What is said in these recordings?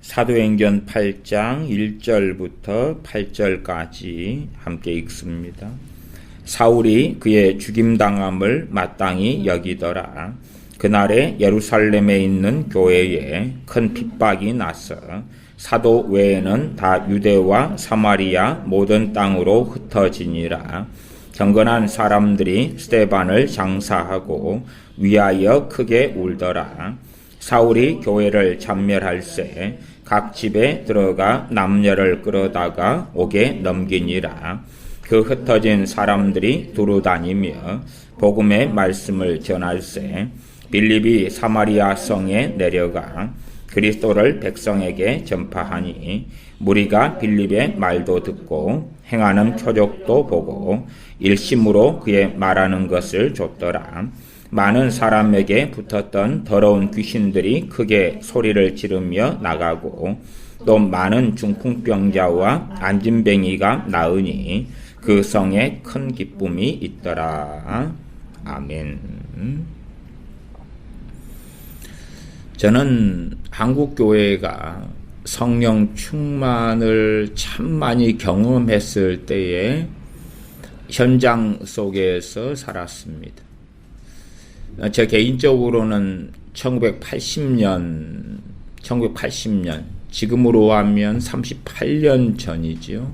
사도행전 8장 1절부터 8절까지 함께 읽습니다. 사울이 그의 죽임당함을 마땅히 여기더라. 그날에 예루살렘에 있는 교회에 큰 핍박이 나서 사도 외에는 다 유대와 사마리아 모든 땅으로 흩어지니라. 경건한 사람들이 스데반을 장사하고 위하여 크게 울더라. 사울이 교회를 참멸할새 각 집에 들어가 남녀를 끌어다가 옥에 넘기니라. 그 흩어진 사람들이 두루 다니며 복음의 말씀을 전할새 빌립이 사마리아 성에 내려가 그리스도를 백성에게 전파하니 무리가 빌립의 말도 듣고 행하는 표적도 보고 일심으로 그의 말하는 것을 좇더라. 많은 사람에게 붙었던 더러운 귀신들이 크게 소리를 지르며 나가고 또 많은 중풍병자와 안진뱅이가 나으니 그 성에 큰 기쁨이 있더라. 아멘. 저는 한국교회가 성령 충만을 참 많이 경험했을 때에 현장 속에서 살았습니다. 제 개인적으로는 1980년, 지금으로 하면 38년 전이지요.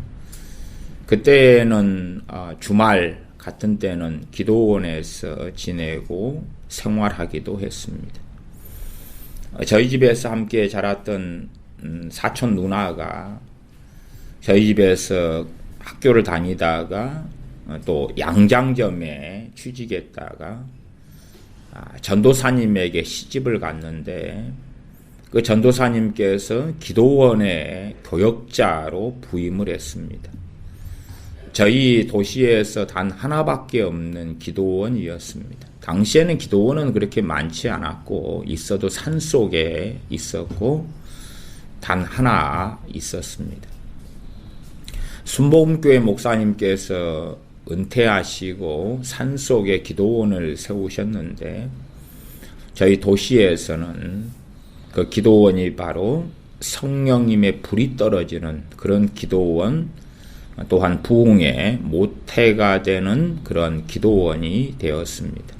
그때는 주말 같은 때는 기도원에서 지내고 생활하기도 했습니다. 저희 집에서 함께 자랐던 사촌 누나가 저희 집에서 학교를 다니다가 또 양장점에 취직했다가 전도사님에게 시집을 갔는데 그 전도사님께서 기도원의 교역자로 부임을 했습니다. 저희 도시에서 단 하나밖에 없는 기도원이었습니다. 당시에는 기도원은 그렇게 많지 않았고 있어도 산속에 있었고 단 하나 있었습니다. 순복음교회 목사님께서 은퇴하시고 산속에 기도원을 세우셨는데 저희 도시에서는 그 기도원이 바로 성령님의 불이 떨어지는 그런 기도원, 또한 부흥의 모태가 되는 그런 기도원이 되었습니다.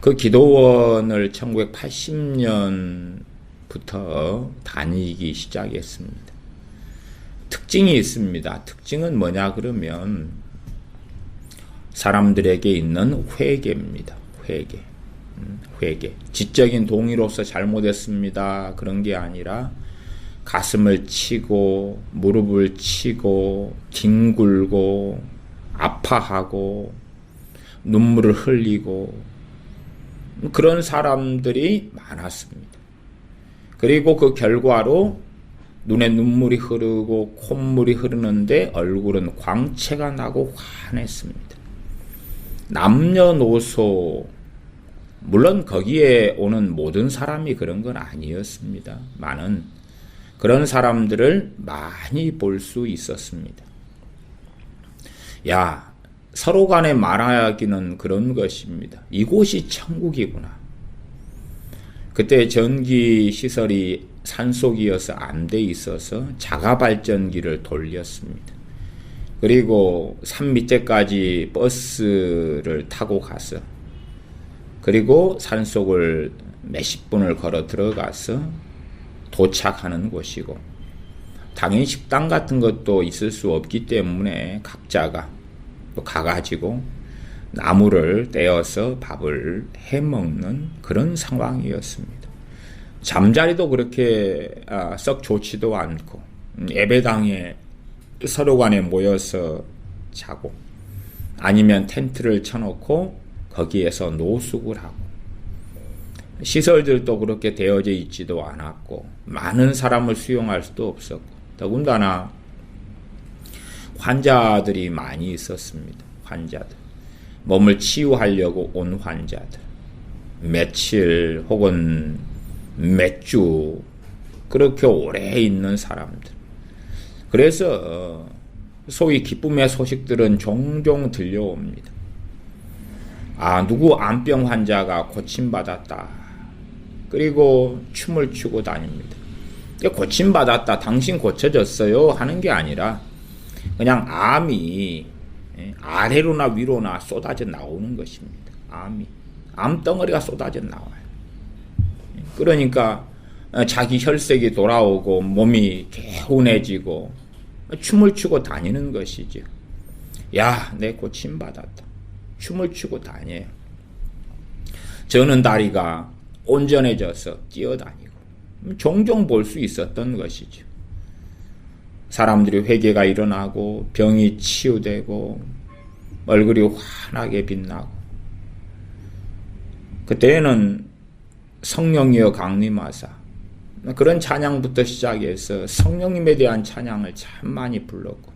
그 기도원을 1980년부터 다니기 시작했습니다. 특징이 있습니다. 특징은 뭐냐 그러면 사람들에게 있는 회개입니다. 회개. 지적인 동의로서 잘못했습니다. 그런 게 아니라 가슴을 치고 무릎을 치고 뒹굴고 아파하고 눈물을 흘리고 그런 사람들이 많았습니다. 그리고 그 결과로 눈에 눈물이 흐르고 콧물이 흐르는데 얼굴은 광채가 나고 환했습니다. 남녀노소 물론 거기에 오는 모든 사람이 그런 건 아니었습니다. 많은 그런 사람들을 많이 볼 수 있었습니다. 서로 간에 말하기는 그런 것입니다. 이곳이 천국이구나. 그때 전기 시설이 산속이어서 안 돼 있어서 자가발전기를 돌렸습니다. 그리고 산 밑에까지 버스를 타고 가서 그리고 산속을 몇십 분을 걸어 들어가서 도착하는 곳이고 당연히 식당 같은 것도 있을 수 없기 때문에 각자가 또 가가지고 나무를 떼어서 밥을 해먹는 그런 상황이었습니다. 잠자리도 그렇게 썩 좋지도 않고 예배당에 서로 간에 모여서 자고 아니면 텐트를 쳐놓고 거기에서 노숙을 하고 시설들도 그렇게 되어져 있지도 않았고 많은 사람을 수용할 수도 없었고 더군다나 환자들이 많이 있었습니다. 환자들. 몸을 치유하려고 온 환자들. 며칠 혹은 몇 주 그렇게 오래 있는 사람들. 그래서 소위 기쁨의 소식들은 종종 들려옵니다. 누구 암병 환자가 고침받았다. 그리고 춤을 추고 다닙니다. 고침받았다, 당신 고쳐졌어요 하는 게 아니라 그냥 암이 아래로나 위로나 쏟아져 나오는 것입니다. 암덩어리가 쏟아져 나와요. 그러니까 자기 혈색이 돌아오고 몸이 개운해지고 춤을 추고 다니는 것이죠. 야, 내 고침받았다. 춤을 추고 다녀요. 저는 다리가 온전해져서 뛰어다니고 종종 볼 수 있었던 것이죠. 사람들이 회개가 일어나고 병이 치유되고 얼굴이 환하게 빛나고 그때는 성령이여 강림하사 그런 찬양부터 시작해서 성령님에 대한 찬양을 참 많이 불렀고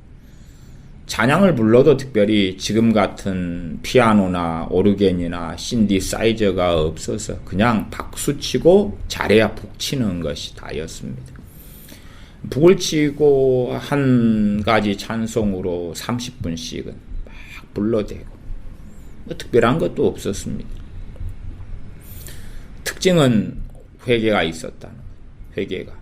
찬양을 불러도 특별히 지금 같은 피아노나 오르겐이나 신디사이저가 없어서 그냥 박수치고 잘해야 북치는 것이 다였습니다. 북을 치고 한 가지 찬송으로 30분씩은 막 불러대고 특별한 것도 없었습니다. 특징은 회개가 있었다는 거예요. 회개가.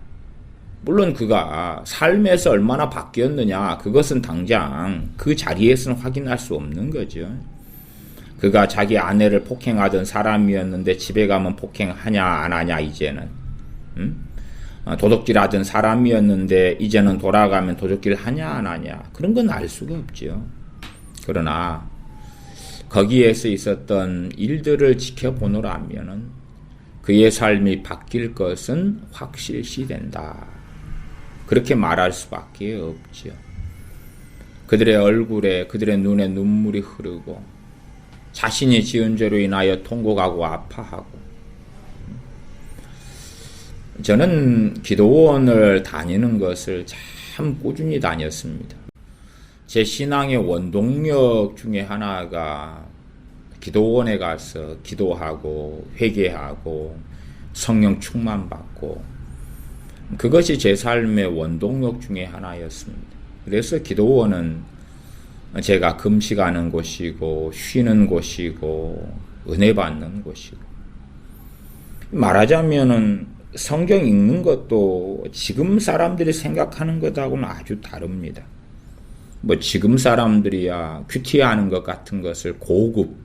물론 그가 삶에서 얼마나 바뀌었느냐 그것은 당장 그 자리에서는 확인할 수 없는 거죠. 그가 자기 아내를 폭행하던 사람이었는데 집에 가면 폭행하냐 안 하냐 이제는 도둑질하던 사람이었는데 이제는 돌아가면 도둑질 하냐 안 하냐 그런 건 알 수가 없죠. 그러나 거기에서 있었던 일들을 지켜보노라면은 그의 삶이 바뀔 것은 확실시된다. 그렇게 말할 수밖에 없죠. 그들의 얼굴에 그들의 눈에 눈물이 흐르고 자신이 지은 죄로 인하여 통곡하고 아파하고 저는 기도원을 다니는 것을 참 꾸준히 다녔습니다. 제 신앙의 원동력 중에 하나가 기도원에 가서 기도하고 회개하고 성령 충만받고 그것이 제 삶의 원동력 중에 하나였습니다. 그래서 기도원은 제가 금식하는 곳이고 쉬는 곳이고 은혜 받는 곳이고 말하자면은 성경 읽는 것도 지금 사람들이 생각하는 것하고는 아주 다릅니다. 뭐 지금 사람들이야 큐티하는 것 같은 것을 고급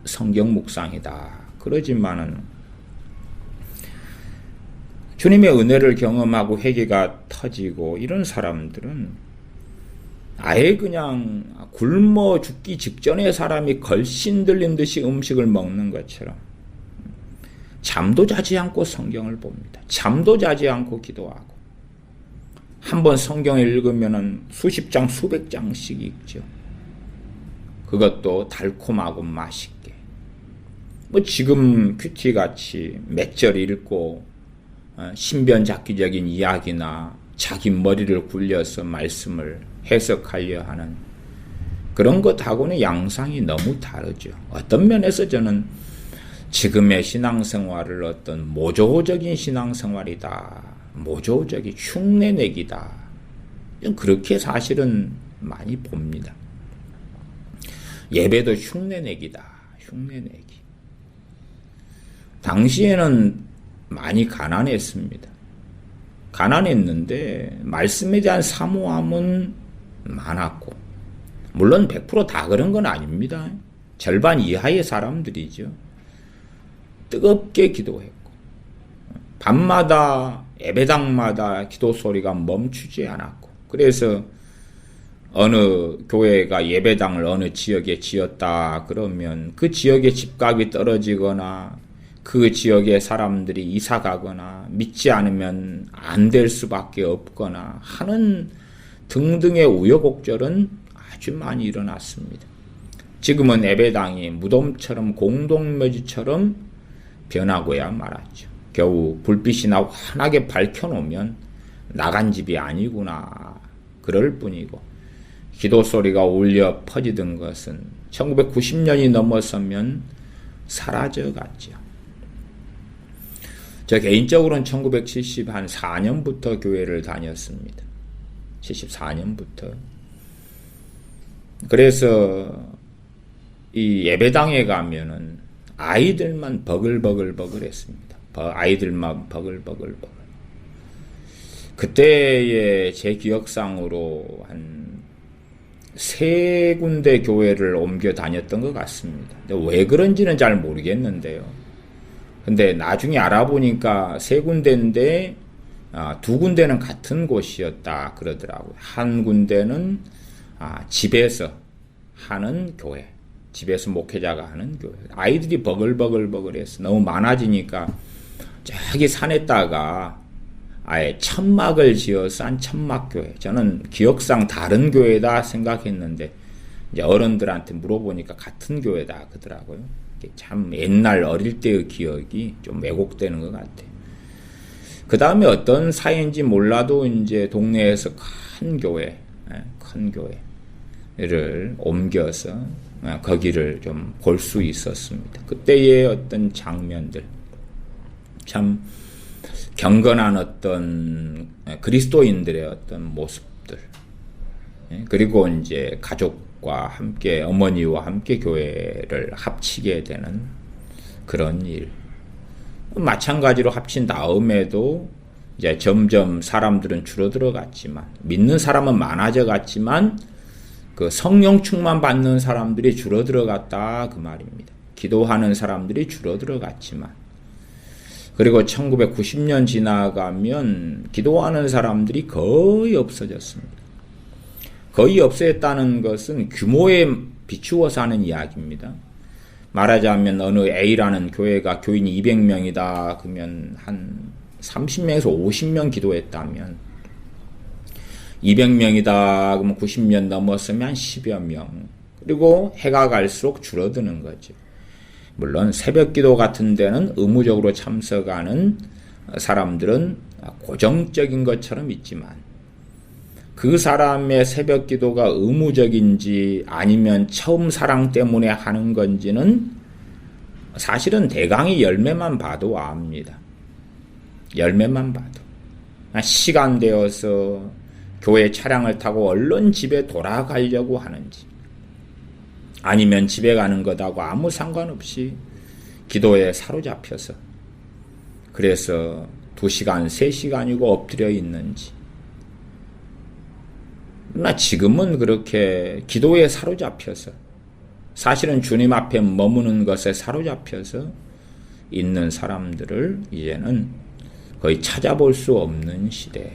성경 묵상이다 그러지만은 주님의 은혜를 경험하고 회개가 터지고 이런 사람들은 아예 그냥 굶어 죽기 직전에 사람이 걸신 들린 듯이 음식을 먹는 것처럼 잠도 자지 않고 성경을 봅니다. 잠도 자지 않고 기도하고 한번 성경을 읽으면 수십 장 수백 장씩 읽죠. 그것도 달콤하고 맛있게 뭐 지금 큐티같이 몇 절 읽고 신변잡기적인 이야기나 자기 머리를 굴려서 말씀을 해석하려 하는 그런 것하고는 양상이 너무 다르죠. 어떤 면에서 저는 지금의 신앙생활을 어떤 모조적인 신앙생활이다. 모조적인 흉내내기다. 그렇게 사실은 많이 봅니다. 예배도 흉내내기다. 흉내내기. 당시에는 많이 가난했습니다. 가난했는데 말씀에 대한 사모함은 많았고 물론 100% 그런 건 아닙니다. 절반 이하의 사람들이죠. 뜨겁게 기도했고 밤마다 예배당마다 기도 소리가 멈추지 않았고 그래서 어느 교회가 예배당을 어느 지역에 지었다 그러면 그 지역의 집값이 떨어지거나 그 지역의 사람들이 이사 가거나 믿지 않으면 안 될 수밖에 없거나 하는 등등의 우여곡절은 아주 많이 일어났습니다. 지금은 예배당이 무덤처럼 공동묘지처럼 변하고야 말았죠. 겨우 불빛이나 환하게 밝혀놓으면 나간 집이 아니구나 그럴 뿐이고 기도 소리가 울려 퍼지던 것은 1990년이 넘어서면 사라져갔죠. 저 개인적으로는 1974년부터 교회를 다녔습니다. 74년부터. 그래서 이 예배당에 가면은 아이들만 버글버글 했습니다. 아이들만 버글버글. 그때의 제 기억상으로 한 3군데 교회를 옮겨 다녔던 것 같습니다. 근데 왜 그런지는 잘 모르겠는데요. 근데 나중에 알아보니까 3군데인데 2군데는 같은 곳이었다 그러더라고요. 한 군데는 집에서 하는 교회, 집에서 목회자가 하는 교회. 아이들이 버글버글해서 너무 많아지니까 저기 산에다가 아예 천막을 지어서 한 천막교회. 저는 기억상 다른 교회다 생각했는데 이제 어른들한테 물어보니까 같은 교회다 그러더라고요. 참 옛날 어릴 때의 기억이 좀 왜곡되는 것 같아요. 그 다음에 어떤 사이인지 몰라도 이제 동네에서 큰 교회를 옮겨서 거기를 좀 볼 수 있었습니다. 그때의 어떤 장면들, 참 경건한 어떤 그리스도인들의 어떤 모습들, 그리고 이제 가족과 함께 어머니와 함께 교회를 합치게 되는 그런 일. 마찬가지로 합친 다음에도 이제 점점 사람들은 줄어들어 갔지만, 믿는 사람은 많아져 갔지만 그 성령 충만 받는 사람들이 줄어들어 갔다 그 말입니다. 기도하는 사람들이 줄어들어 갔지만, 그리고 1990년 지나가면 기도하는 사람들이 거의 없어졌습니다. 거의 없어졌다는 것은 규모에 비추어서 하는 이야기입니다. 말하자면 어느 A라는 교회가 교인이 200명이다 그러면 한 30명에서 50명 기도했다면, 200명이다 그러면 90년 넘었으면 한 10여 명, 그리고 해가 갈수록 줄어드는 거죠. 물론 새벽기도 같은 데는 의무적으로 참석하는 사람들은 고정적인 것처럼 있지만, 그 사람의 새벽기도가 의무적인지 아니면 처음 사랑 때문에 하는 건지는 사실은 대강의 열매만 봐도 압니다. 열매만 봐도. 시간 되어서 교회 차량을 타고 얼른 집에 돌아가려고 하는지, 아니면 집에 가는 것하고 아무 상관없이 기도에 사로잡혀서 그래서 2시간, 3시간이고 엎드려 있는지. 그러나 지금은 그렇게 기도에 사로잡혀서, 사실은 주님 앞에 머무는 것에 사로잡혀서 있는 사람들을 이제는 거의 찾아볼 수 없는 시대.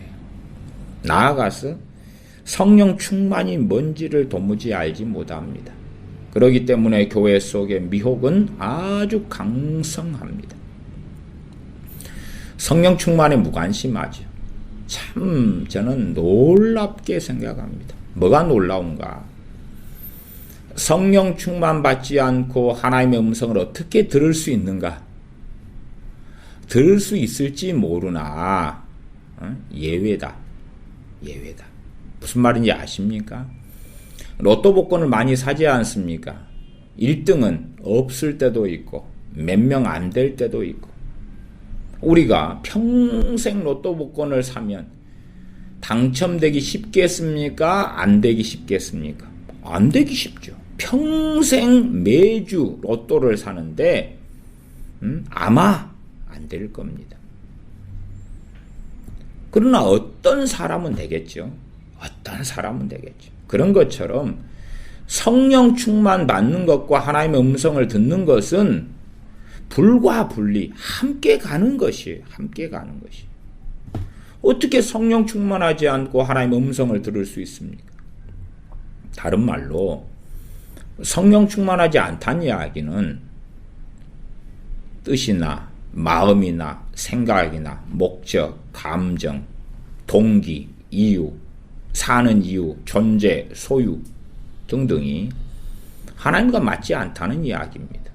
나아가서 성령 충만이 뭔지를 도무지 알지 못합니다. 그렇기 때문에 교회 속의 미혹은 아주 강성합니다. 성령 충만에 무관심하죠. 참 저는 놀랍게 생각합니다. 뭐가 놀라운가? 성령 충만 받지 않고 하나님의 음성을 어떻게 들을 수 있는가? 들을 수 있을지 모르나 예외다. 예외다. 무슨 말인지 아십니까? 로또 복권을 많이 사지 않습니까? 1등은 없을 때도 있고 몇 명 안 될 때도 있고, 우리가 평생 로또 복권을 사면 당첨되기 쉽겠습니까? 안 되기 쉽겠습니까? 안 되기 쉽죠. 평생 매주 로또를 사는데 아마 안 될 겁니다. 그러나 어떤 사람은 되겠죠. 어떤 사람은 되겠죠. 그런 것처럼 성령 충만 받는 것과 하나님의 음성을 듣는 것은 불과 분리, 함께 가는 것이에요. 함께 가는 것이. 어떻게 성령 충만하지 않고 하나님의 음성을 들을 수 있습니까? 다른 말로 성령 충만하지 않다는 이야기는 뜻이나 마음이나 생각이나 목적, 감정, 동기, 이유, 사는 이유, 존재, 소유 등등이 하나님과 맞지 않다는 이야기입니다.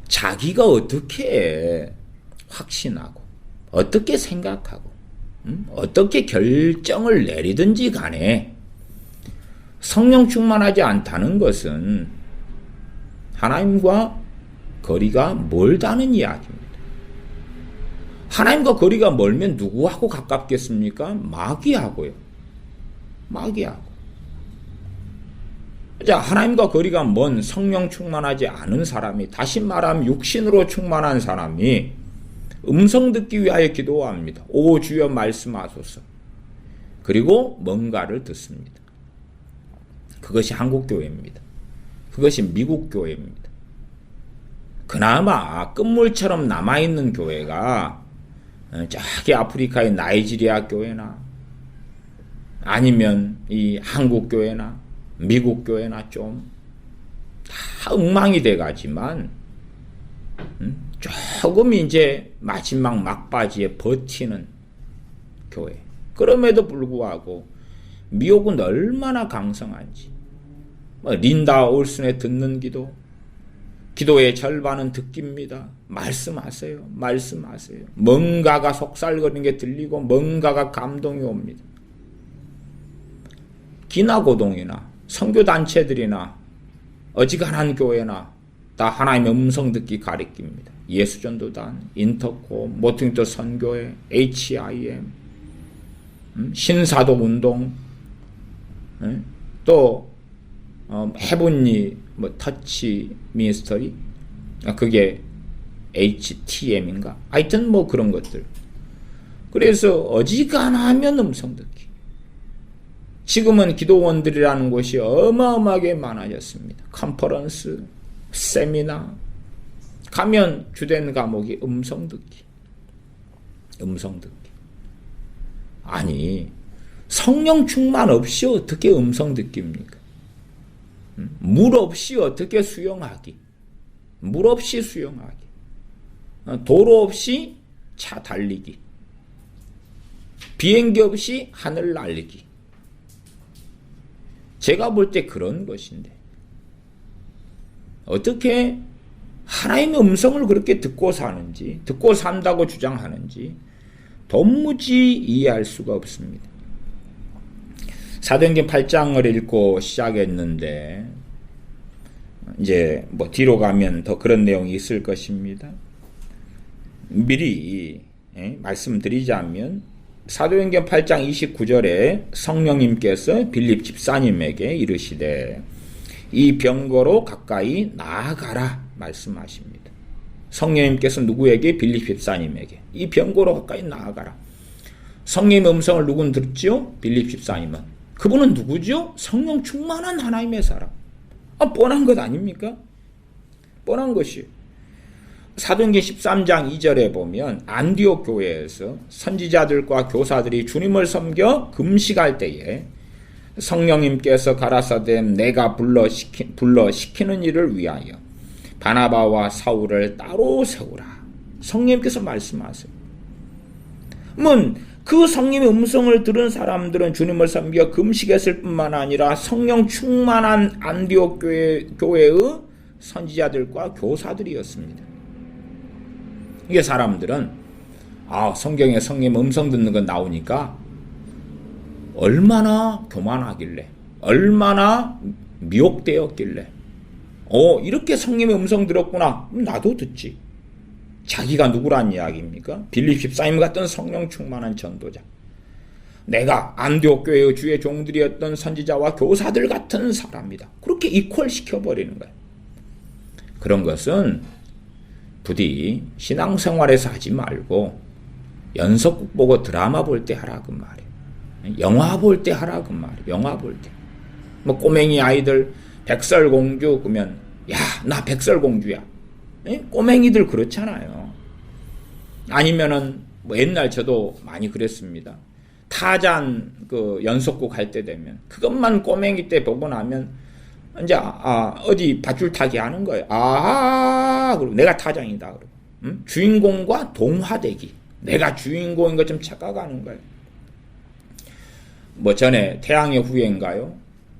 자기가 어떻게 확신하고 어떻게 생각하고 어떻게 결정을 내리든지 간에 성령 충만하지 않다는 것은 하나님과 거리가 멀다는 이야기입니다. 하나님과 거리가 멀면 누구하고 가깝겠습니까? 마귀하고요. 마귀하고. 자, 하나님과 거리가 먼 성령 충만하지 않은 사람이, 다시 말하면 육신으로 충만한 사람이 음성 듣기 위하여 기도합니다. 오 주여 말씀하소서. 그리고 뭔가를 듣습니다. 그것이 한국교회입니다. 그것이 미국교회입니다. 그나마 끝물처럼 남아있는 교회가 저기 아프리카의 나이지리아 교회나 아니면 이 한국교회나 미국교회나 좀 다 엉망이 돼가지만 조금 이제 마지막 막바지에 버티는 교회. 그럼에도 불구하고 미혹은 얼마나 강성한지. 린다 올슨의 듣는 기도. 기도의 절반은 듣기입니다. 말씀하세요. 말씀하세요. 뭔가가 속살거리는 게 들리고 뭔가가 감동이 옵니다. 기나고동이나 선교단체들이나 어지간한 교회나 다 하나님의 음성 듣기 가리킵니다. 예수전도단, 인터코, 모퉁이돌 선교회, HIM, 신사도운동, 또 헤븐리 터치 미니스터리, 그게 HTM인가? 하여튼 그런 것들. 그래서 어지간하면 음성 듣기. 지금은 기도원들이라는 곳이 어마어마하게 많아졌습니다. 컨퍼런스, 세미나, 가면 주된 과목이 음성 듣기. 음성 듣기. 아니, 성령 충만 없이 어떻게 음성 듣기입니까? 물 없이 어떻게 수영하기? 물 없이 수영하기. 도로 없이 차 달리기. 비행기 없이 하늘 날리기. 제가 볼 때 그런 것인데 어떻게 하나님의 음성을 그렇게 듣고 사는지, 듣고 산다고 주장하는지 도무지 이해할 수가 없습니다. 사도행전 8장을 읽고 시작했는데 이제 뒤로 가면 더 그런 내용이 있을 것입니다. 미리 말씀드리자면 사도행전 8장 29절에 성령님께서 빌립 집사님에게 이르시되 이 병거로 가까이 나아가라 말씀하십니다. 성령님께서 누구에게? 빌립 집사님에게. 이 병거로 가까이 나아가라. 성령의 음성을 누군 듣죠? 빌립 집사님은. 그분은 누구죠? 성령 충만한 하나님의 사람. 뻔한 것 아닙니까? 뻔한 것이에요. 사도행전 13장 2절에 보면 안디옥 교회에서 선지자들과 교사들이 주님을 섬겨 금식할 때에 성령님께서 가라사대 내가 불러 시키는 일을 위하여 바나바와 사울을 따로 세우라. 성령님께서 말씀하세요. 그 성령의 음성을 들은 사람들은 주님을 섬겨 금식했을 뿐만 아니라 성령 충만한 안디옥 교회의 선지자들과 교사들이었습니다. 이게 사람들은 성경에 성령 음성 듣는 건 나오니까 얼마나 교만하길래, 얼마나 미혹되었길래 이렇게 성령의 음성 들었구나. 나도 듣지. 자기가 누구란 이야기입니까? 빌립 집사님 같은 성령 충만한 전도자. 내가 안디옥 교회의 주의 종들이었던 선지자와 교사들 같은 사람이다. 그렇게 이퀄 시켜버리는 거예요. 그런 것은 부디 신앙생활에서 하지 말고 연속극 보고 드라마 볼 때 하라 그 말이에요. 영화 볼 때 하라 그 말이에요. 영화 볼 때. 꼬맹이 아이들 백설공주 그러면 나 백설공주야. 꼬맹이들 그렇잖아요. 아니면은 옛날 저도 많이 그랬습니다. 타잔 그 연속극 할 때 되면 그것만 꼬맹이 때 보고 나면 이제 어디 밧줄 타기 하는 거예요. 그리고 내가 타장이다. 그러고 주인공과 동화되기. 내가 주인공인 것 좀 착각하는 거예요. 전에 태양의 후예인가요?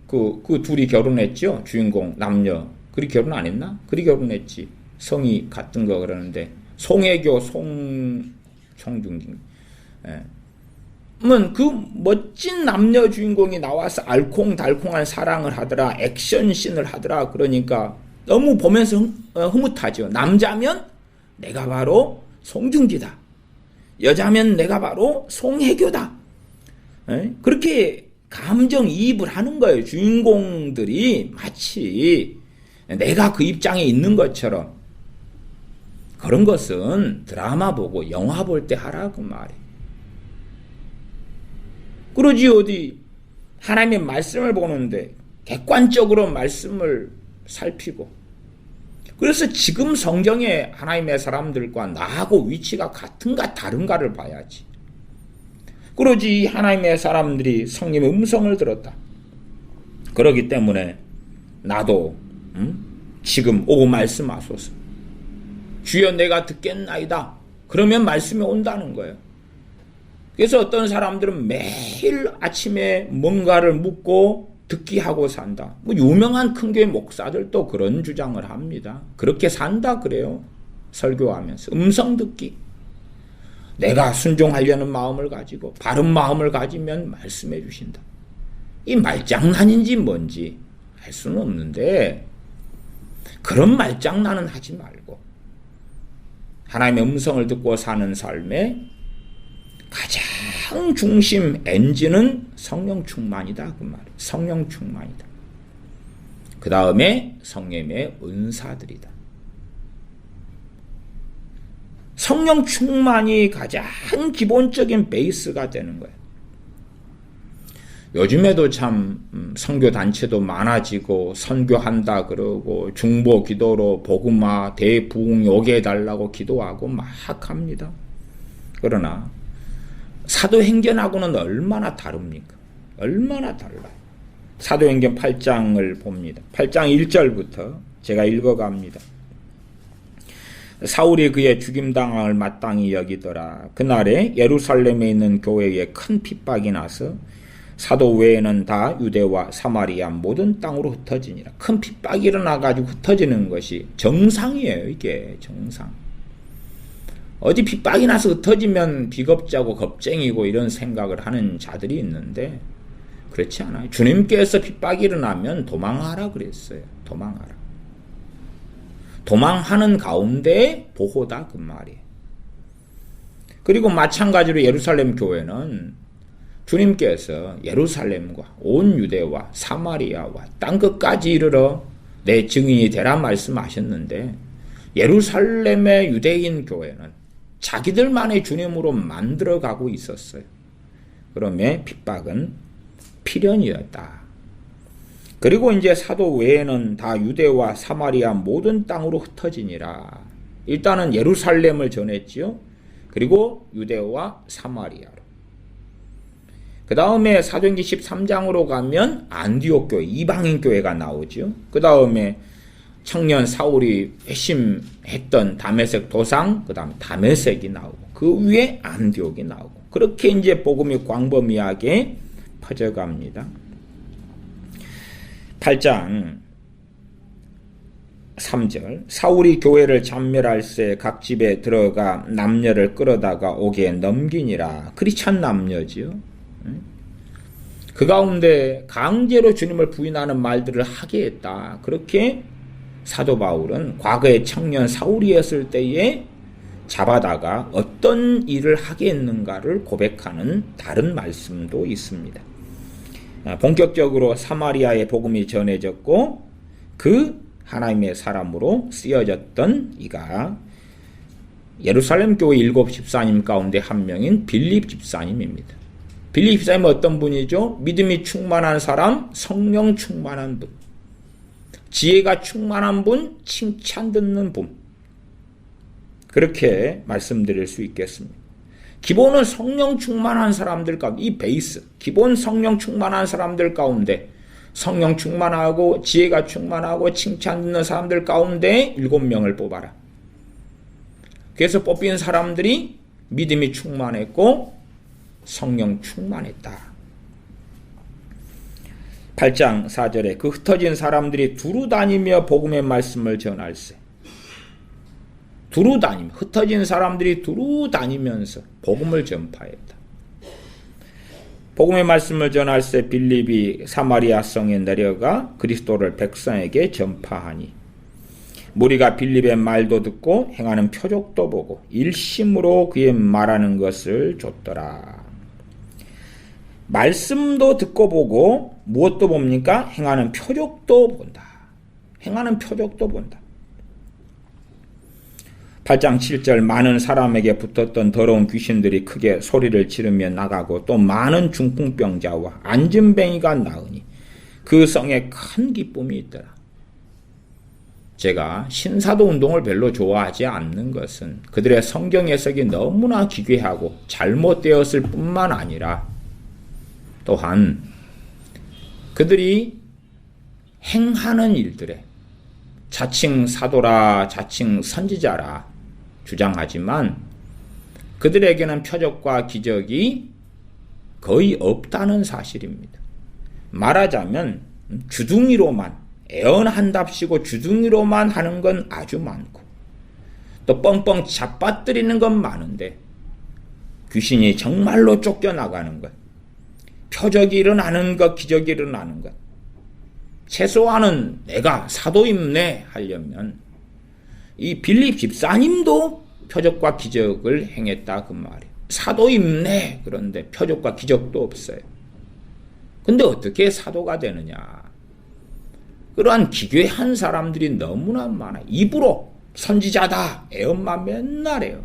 그 둘이 결혼했죠. 주인공 남녀. 그리 결혼 안 했나? 그리 결혼했지. 성이 같은 거 그러는데 송혜교 송중진. 그 멋진 남녀 주인공이 나와서 알콩달콩한 사랑을 하더라. 액션씬을 하더라. 그러니까 너무 보면서 흐뭇하죠. 남자면 내가 바로 송중기다. 여자면 내가 바로 송혜교다. 그렇게 감정이입을 하는 거예요. 주인공들이 마치 내가 그 입장에 있는 것처럼. 그런 것은 드라마 보고 영화 볼 때 하라 그 말이에요. 그러지 어디 하나님의 말씀을 보는데 객관적으로 말씀을 살피고, 그래서 지금 성경에 하나님의 사람들과 나하고 위치가 같은가 다른가를 봐야지. 그러지 하나님의 사람들이 성령의 음성을 들었다. 그러기 때문에 나도 지금 오고 말씀하소서. 주여 내가 듣겠나이다. 그러면 말씀이 온다는 거예요. 그래서 어떤 사람들은 매일 아침에 뭔가를 묻고 듣기 하고 산다. 뭐 유명한 큰교회 목사들도 그런 주장을 합니다. 그렇게 산다 그래요. 설교하면서 음성 듣기. 내가 순종하려는 마음을 가지고 바른 마음을 가지면 말씀해 주신다. 이 말장난인지 뭔지 알 수는 없는데, 그런 말장난은 하지 말고 하나님의 음성을 듣고 사는 삶에 가장 중심 엔진은 성령 충만이다 그 말이에요. 성령 충만이다. 그 다음에 성령의 은사들이다. 성령 충만이 가장 기본적인 베이스가 되는 거예요. 요즘에도 참 선교단체도 많아지고 선교한다 그러고 중보 기도로 복음화 대부흥 오게 해달라고 기도하고 막 합니다. 그러나 사도행전하고는 얼마나 다릅니까? 얼마나 달라요. 사도행전 8장을 봅니다. 8장 1절부터 제가 읽어갑니다. 사울이 그의 죽임당함을 마땅히 여기더라. 그날에 예루살렘에 있는 교회에 큰 핍박이 나서 사도 외에는 다 유대와 사마리아 모든 땅으로 흩어지니라. 큰 핍박이 일어나가지고 흩어지는 것이 정상이에요. 이게 정상. 어디 핍박이 나서 흩어지면 비겁자고 겁쟁이고 이런 생각을 하는 자들이 있는데 그렇지 않아요. 주님께서 핍박이 일어나면 도망하라 그랬어요. 도망하라. 도망하는 가운데 보호다 그 말이에요. 그리고 마찬가지로 예루살렘 교회는 주님께서 예루살렘과 온 유대와 사마리아와 땅끝까지 이르러 내 증인이 되라 말씀하셨는데, 예루살렘의 유대인 교회는 자기들만의 주님으로 만들어가고 있었어요. 그러면 핍박은 필연이었다. 그리고 이제 사도 외에는 다 유대와 사마리아 모든 땅으로 흩어지니라. 일단은 예루살렘을 전했지요. 그리고 유대와 사마리아로. 그 다음에 사도행전 13장으로 가면 안디옥 교회, 이방인 교회가 나오죠. 그 다음에 청년 사울이 회심했던 다메섹 도상, 그 다음에 다메섹이 나오고, 그 위에 안디옥이 나오고, 그렇게 이제 복음이 광범위하게 퍼져갑니다. 8장 3절 사울이 교회를 잔멸할새 각 집에 들어가 남녀를 끌어다가 옥에 넘기니라. 크리스찬 남녀지요. 그 가운데 강제로 주님을 부인하는 말들을 하게 했다. 그렇게 사도 바울은 과거에 청년 사울이었을 때에 잡아다가 어떤 일을 하게 했는가를 고백하는 다른 말씀도 있습니다. 본격적으로 사마리아의 복음이 전해졌고 그 하나님의 사람으로 쓰여졌던 이가 예루살렘 교회 7 집사님 가운데 한 명인 빌립 집사님입니다. 빌립 집사님은 어떤 분이죠? 믿음이 충만한 사람, 성령 충만한 분, 지혜가 충만한 분, 칭찬 듣는 분, 그렇게 말씀드릴 수 있겠습니다. 기본은 성령 충만한 사람들 가운데, 이 베이스, 기본 성령 충만한 사람들 가운데 성령 충만하고 지혜가 충만하고 칭찬 듣는 사람들 가운데 7명을 뽑아라. 그래서 뽑힌 사람들이 믿음이 충만했고 성령 충만했다. 8장 4절에 그 흩어진 사람들이 두루 다니며 복음의 말씀을 전할세. 두루 다니며, 흩어진 사람들이 두루 다니면서 복음을 전파했다. 복음의 말씀을 전할세 빌립이 사마리아 성에 내려가 그리스도를 백성에게 전파하니 무리가 빌립의 말도 듣고 행하는 표적도 보고 일심으로 그의 말하는 것을 좇더라. 말씀도 듣고 보고 무엇도 봅니까? 행하는 표적도 본다. 행하는 표적도 본다. 8장 7절 많은 사람에게 붙었던 더러운 귀신들이 크게 소리를 지르며 나가고 또 많은 중풍병자와 안진뱅이가 나으니 그 성에 큰 기쁨이 있더라. 제가 신사도 운동을 별로 좋아하지 않는 것은 그들의 성경 해석이 너무나 기괴하고 잘못되었을 뿐만 아니라 또한 그들이 행하는 일들에 자칭 사도라 자칭 선지자라 주장하지만 그들에게는 표적과 기적이 거의 없다는 사실입니다. 말하자면 주둥이로만 애언한답시고 주둥이로만 하는 건 아주 많고 또 뻥뻥 잡아뜨리는 건 많은데 귀신이 정말로 쫓겨나가는 것, 표적이 일어나는 것, 기적이 일어나는 것, 최소한은 내가 사도임네 하려면 이 빌립 집사님도 표적과 기적을 행했다 그 말이에요. 사도임네. 그런데 표적과 기적도 없어요. 근데 어떻게 사도가 되느냐? 그러한 기괴한 사람들이 너무나 많아. 입으로 선지자다 애엄만 맨날 해요.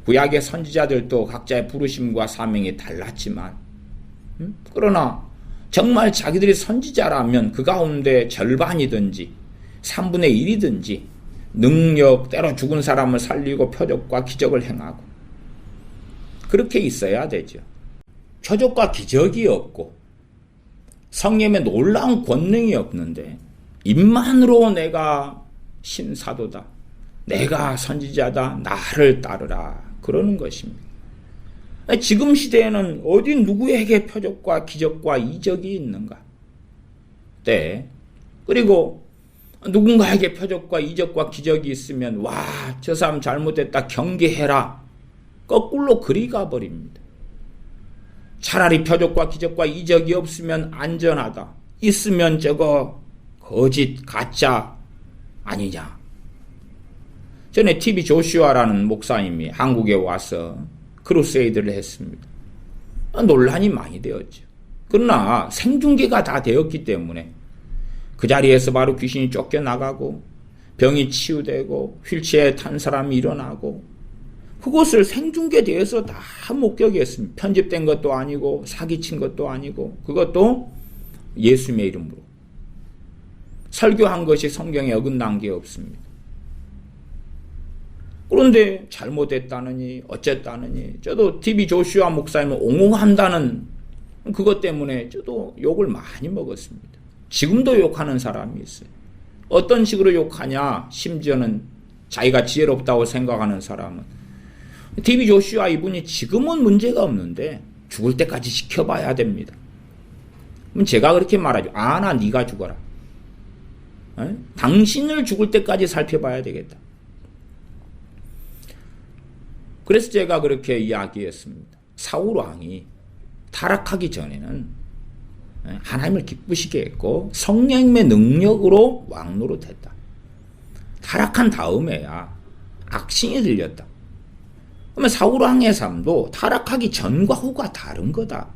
구약의 선지자들도 각자의 부르심과 사명이 달랐지만 그러나 정말 자기들이 선지자라면 그 가운데 절반이든지 3분의 1이든지 능력, 때로 죽은 사람을 살리고 표적과 기적을 행하고 그렇게 있어야 되죠. 표적과 기적이 없고 성령의 놀라운 권능이 없는데 입만으로 내가 신사도다, 내가 선지자다, 나를 따르라 그러는 것입니다. 지금 시대에는 어디 누구에게 표적과 기적과 이적이 있는가? 네. 그리고 누군가에게 표적과 이적과 기적이 있으면 와, 저 사람 잘못했다 경계해라. 거꾸로 그리 가버립니다. 차라리 표적과 기적과 이적이 없으면 안전하다. 있으면 저거 거짓 가짜 아니냐. 전에 TV 조슈아라는 목사님이 한국에 와서 크루세이드를 했습니다. 논란이 많이 되었죠. 그러나 생중계가 다 되었기 때문에 그 자리에서 바로 귀신이 쫓겨나가고 병이 치유되고 휠체어에 탄 사람이 일어나고 그것을 생중계되어서 다 목격했습니다. 편집된 것도 아니고 사기친 것도 아니고 그것도 예수님의 이름으로 설교한 것이 성경에 어긋난 게 없습니다. 그런데 잘못했다느니 어쨌다느니 저도 TV 조슈아 목사님을 옹호한다는 그것 때문에 저도 욕을 많이 먹었습니다. 지금도 욕하는 사람이 있어요. 어떤 식으로 욕하냐? 심지어는 자기가 지혜롭다고 생각하는 사람은 TV 조슈아 이분이 지금은 문제가 없는데 죽을 때까지 지켜봐야 됩니다. 그럼 제가 그렇게 말하죠. 나 네가 죽어라. 당신을 죽을 때까지 살펴봐야 되겠다. 그래서 제가 그렇게 이야기했습니다. 사울 왕이 타락하기 전에는 하나님을 기쁘시게 했고 성령의 능력으로 왕노릇했다. 타락한 다음에야 악신이 들렸다. 그러면 사울 왕의 삶도 타락하기 전과 후가 다른 거다.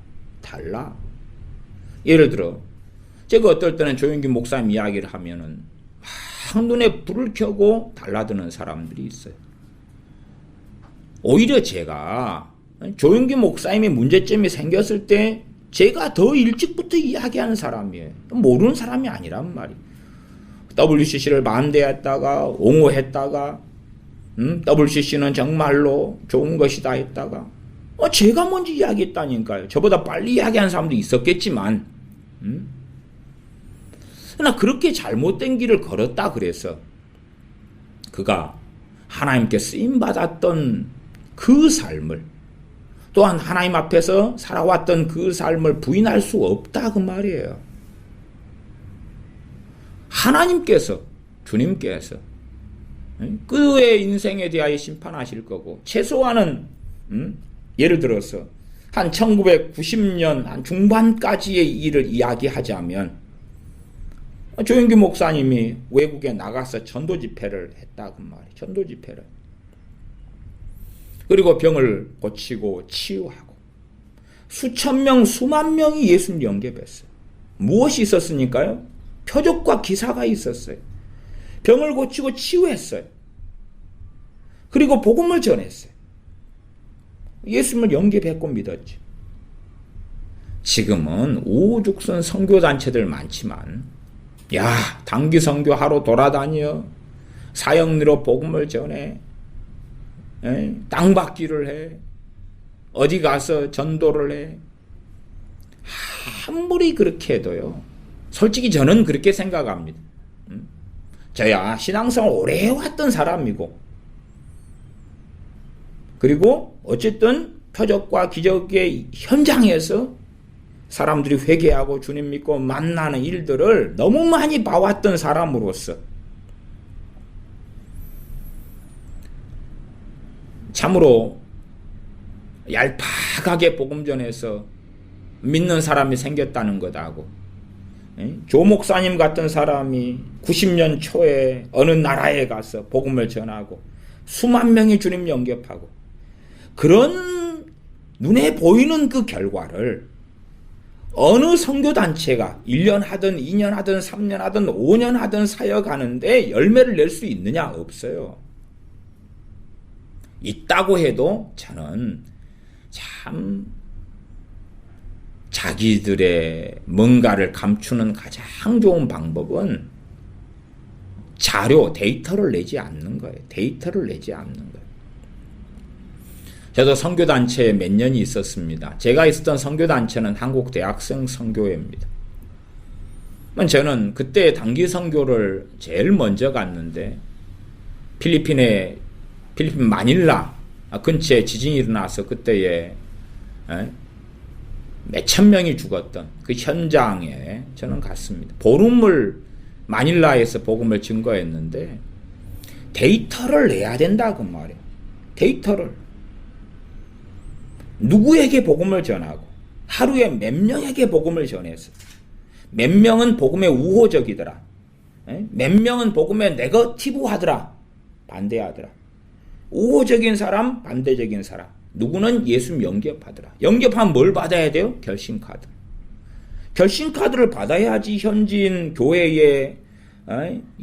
달라. 예를 들어 제가 어떨 때는 조영기 목사님 이야기를 하면은 막 눈에 불을 켜고 달라드는 사람들이 있어요. 오히려 제가 조영기 목사님의 문제점이 생겼을 때 제가 더 일찍부터 이야기하는 사람이에요. 모르는 사람이 아니란 말이에요. WCC를 반대했다가 옹호했다가 WCC는 정말로 좋은 것이다 했다가 제가 먼저 이야기했다니까요. 저보다 빨리 이야기한 사람도 있었겠지만 그러나 그렇게 잘못된 길을 걸었다 그래서 그가 하나님께 쓰임받았던 그 삶을 또한 하나님 앞에서 살아왔던 그 삶을 부인할 수 없다 그 말이에요. 하나님께서 주님께서 그의 인생에 대하여 심판하실 거고 최소한은 예를 들어서 한 1990년 한 중반까지의 일을 이야기하자면 조영기 목사님이 외국에 나가서 전도 집회를 했다 그 말이에요. 전도 집회를. 그리고 병을 고치고 치유하고 수천 명, 수만 명이 예수님 영접했어요. 무엇이 있었으니까요? 표적과 기사가 있었어요. 병을 고치고 치유했어요. 그리고 복음을 전했어요. 예수님을 영접했고 믿었죠. 지금은 우후죽순 선교단체들 많지만, 야, 단기 선교하러 돌아다녀, 사형리로 복음을 전해, 땅받기를 해, 어디 가서 전도를 해. 아무리 그렇게 해도요, 솔직히 저는 그렇게 생각합니다. 저야 신앙생활 오래 해왔던 사람이고, 그리고 어쨌든 표적과 기적의 현장에서 사람들이 회개하고 주님 믿고 만나는 일들을 너무 많이 봐왔던 사람으로서 참으로 얄팍하게 복음 전해서 믿는 사람이 생겼다는 것하고, 조 목사님 같은 사람이 90년 초에 어느 나라에 가서 복음을 전하고 수만 명이 주님 영접하고, 그런 눈에 보이는 그 결과를 어느 선교단체가 1년 하든 2년 하든 3년 하든 5년 하든 사역하는데 열매를 낼 수 있느냐? 없어요. 있다고 해도 저는 참 자기들의 뭔가를 감추는 가장 좋은 방법은 자료, 데이터를 내지 않는 거예요. 데이터를 내지 않는 거예요. 저도 선교단체에 몇 년이 있었습니다. 제가 있었던 선교단체는 한국대학생 선교회입니다. 저는 그때 단기 선교를 제일 먼저 갔는데, 필리핀 마닐라 근처에 지진이 일어나서 그때에 몇천 명이 죽었던 그 현장에 저는 갔습니다. 보름을 마닐라에서 복음을 증거했는데, 데이터를 내야 된다 그 말이에요. 데이터를. 누구에게 복음을 전하고 하루에 몇 명에게 복음을 전했어. 몇 명은 복음에 우호적이더라. 몇 명은 복음에 네거티브하더라. 반대하더라. 우호적인 사람, 반대적인 사람. 누구는 예수 영접하더라. 영접하면 뭘 받아야 돼요? 결신카드. 결신카드를 받아야지 현지인 교회에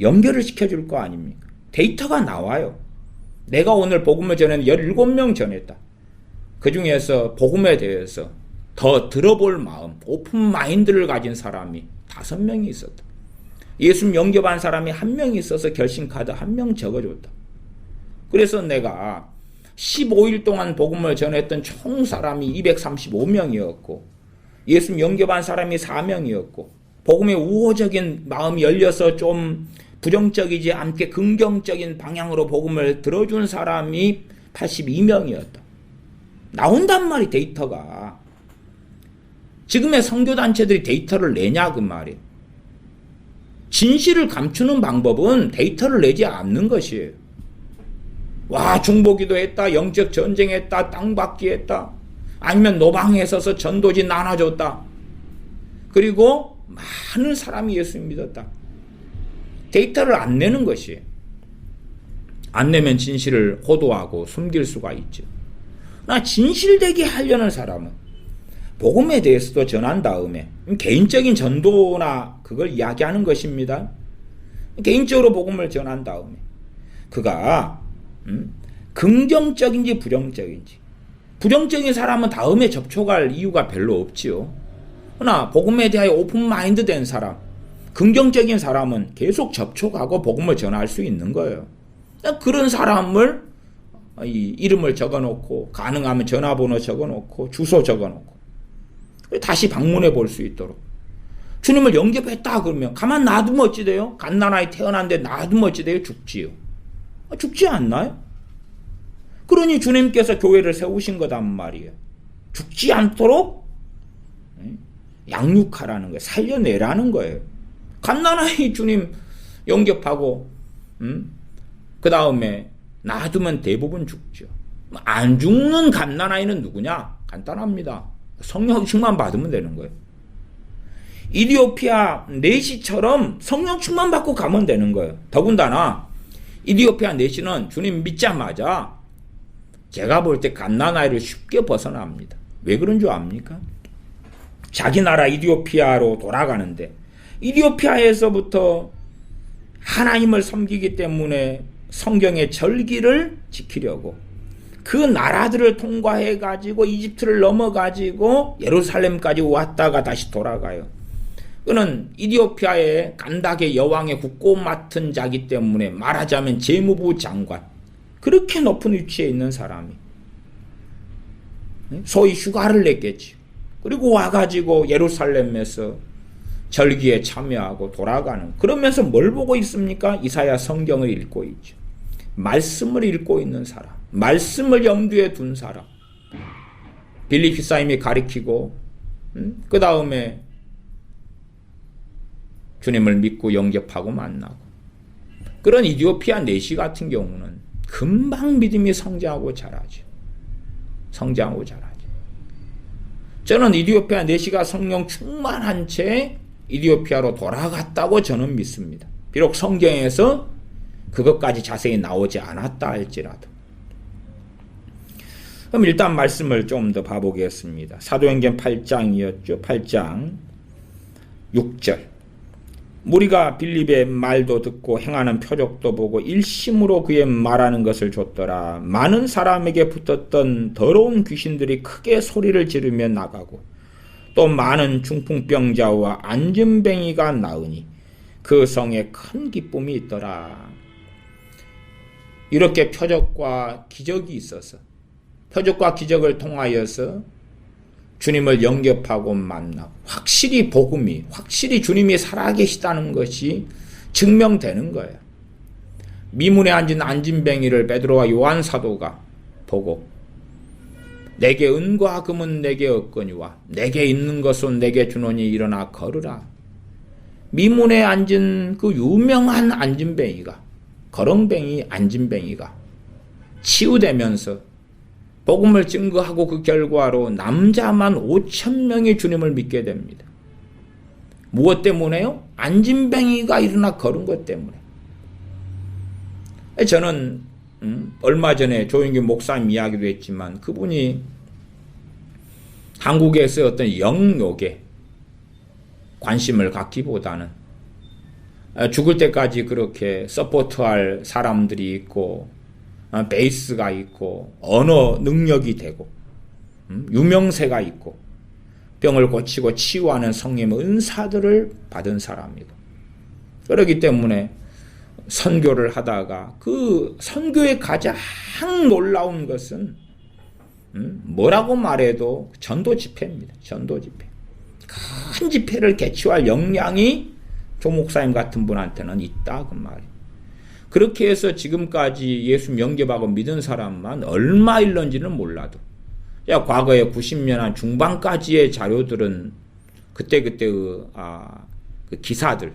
연결을 시켜줄 거 아닙니까? 데이터가 나와요. 내가 오늘 복음을 전했는데 17명 전했다. 그 중에서 복음에 대해서 더 들어볼 마음, 오픈 마인드를 가진 사람이 5명이 있었다. 예수 영접한 사람이 1명이 있어서 결신카드 1명 적어줬다. 그래서 내가 15일 동안 복음을 전했던 총 사람이 235명이었고, 예수 영접한 사람이 4명이었고, 복음의 우호적인 마음이 열려서 좀 부정적이지 않게 긍정적인 방향으로 복음을 들어준 사람이 82명이었다. 나온단 말이 데이터가. 지금의 선교단체들이 데이터를 내냐 그 말이에요. 진실을 감추는 방법은 데이터를 내지 않는 것이에요. 와, 중보기도 했다, 영적 전쟁했다, 땅받기 했다, 아니면 노방에 서서 전도지 나눠줬다, 그리고 많은 사람이 예수 믿었다. 데이터를 안 내는 것이에요. 안 내면 진실을 호도하고 숨길 수가 있죠. 나 진실되게 하려는 사람은 복음에 대해서도 전한 다음에, 개인적인 전도나 그걸 이야기하는 것입니다. 개인적으로 복음을 전한 다음에 그가 긍정적인지 부정적인지, 부정적인 사람은 다음에 접촉할 이유가 별로 없지요. 그러나 복음에 대하여 오픈 마인드 된 사람, 긍정적인 사람은 계속 접촉하고 복음을 전할 수 있는 거예요. 그런 사람을 이름을 적어놓고, 가능하면 전화번호 적어놓고, 주소 적어놓고 다시 방문해 볼 수 있도록. 주님을 영접했다 그러면 가만 놔두면 어찌 돼요? 갓난아이 태어났는데 놔두면 어찌 돼요? 죽지요. 죽지 않나요? 그러니 주님께서 교회를 세우신 거단 말이에요. 죽지 않도록 양육하라는 거예요. 살려내라는 거예요. 갓난아이 주님 영접하고 그 다음에 놔두면 대부분 죽죠. 안 죽는 갓난아이는 누구냐? 간단합니다. 성령 충만 받으면 되는 거예요. 이디오피아 내시처럼 성령 충만 받고 가면 되는 거예요. 더군다나 이디오피아 내시는 주님 믿자마자 제가 볼 때 갓난아이를 쉽게 벗어납니다. 왜 그런 줄 압니까? 자기 나라 이디오피아로 돌아가는데, 이디오피아에서부터 하나님을 섬기기 때문에 성경의 절기를 지키려고 그 나라들을 통과해 가지고 이집트를 넘어 가지고 예루살렘까지 왔다가 다시 돌아가요. 그는 이디오피아의 간닥의 여왕의 국고 맡은 자기 때문에 말하자면 재무부 장관, 그렇게 높은 위치에 있는 사람이 소위 휴가를 냈겠지. 그리고 와가지고 예루살렘에서 절기에 참여하고 돌아가는, 그러면서 뭘 보고 있습니까? 이사야 성경을 읽고 있죠. 말씀을 읽고 있는 사람, 말씀을 염두에 둔 사람. 빌립 히사임이 가리키고 그 다음에 주님을 믿고 영접하고 만나고, 그런 이디오피아 내시 같은 경우는 금방 믿음이 성장하고 자라죠. 성장하고 자라죠. 저는 이디오피아 내시가 성령 충만한 채 이디오피아로 돌아갔다고 저는 믿습니다. 비록 성경에서 그것까지 자세히 나오지 않았다 할지라도. 그럼 일단 말씀을 좀 더 봐보겠습니다. 사도행전 8장이었죠. 8장 6절. 무리가 빌립의 말도 듣고 행하는 표적도 보고 일심으로 그의 말하는 것을 줬더라. 많은 사람에게 붙었던 더러운 귀신들이 크게 소리를 지르며 나가고 또 많은 중풍병자와 안진뱅이가 나으니 그 성에 큰 기쁨이 있더라. 이렇게 표적과 기적이 있어서, 표적과 기적을 통하여서 주님을 영접하고 만나고 확실히 복음이, 확실히 주님이 살아계시다는 것이 증명되는 거예요. 미문에 앉은 안진뱅이를 베드로와 요한 사도가 보고 내게 은과 금은 내게 없거니와 내게 있는 것은 내게 주노니 일어나 걸으라. 미문에 앉은 그 유명한 안진뱅이가, 거렁뱅이 안진뱅이가 치유되면서 복음을 증거하고 그 결과로 남자만 5,000명이 주님을 믿게 됩니다. 무엇 때문에요? 안진뱅이가 일어나 걸은 것 때문에. 저는 얼마 전에 조영규 목사님 이야기도 했지만 그분이 한국에서 어떤 영욕에 관심을 갖기보다는 죽을 때까지 그렇게 서포트할 사람들이 있고 베이스가 있고 언어 능력이 되고 유명세가 있고 병을 고치고 치유하는 성령의 은사들을 받은 사람이고, 그렇기 때문에 선교를 하다가 그 선교의 가장 놀라운 것은 뭐라고 말해도 전도 집회입니다. 전도 집회. 큰 집회를 개최할 역량이 조 목사님 같은 분한테는 있다 그 말이에요. 그렇게 해서 지금까지 예수 영접하고 믿은 사람만 얼마 있는지는 몰라도, 과거에 90년 한 중반까지의 자료들은 그때 그 기사들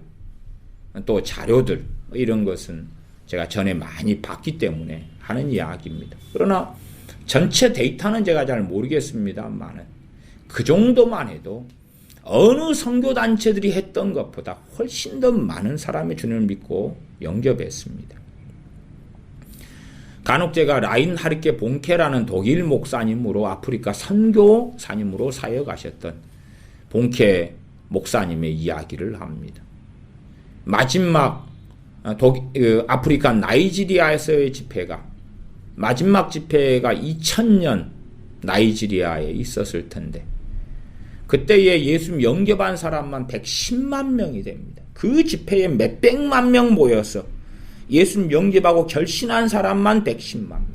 또 자료들 이런 것은 제가 전에 많이 봤기 때문에 하는 이야기입니다. 그러나 전체 데이터는 제가 잘 모르겠습니다만은 그 정도만 해도 어느 선교단체들이 했던 것보다 훨씬 더 많은 사람이 주님을 믿고 영접했습니다. 간혹 제가 라인하르케 본케라는 독일 목사님으로 아프리카 선교사님으로 사역하셨던 본케 목사님의 이야기를 합니다. 마지막 아프리카 나이지리아에서의 집회가, 마지막 집회가 2000년 나이지리아에 있었을 텐데 그때에 예수 영접한 사람만 110만 명이 됩니다. 그 집회에 몇백만 명 모여서 예수 영접하고 결신한 사람만 110만 명.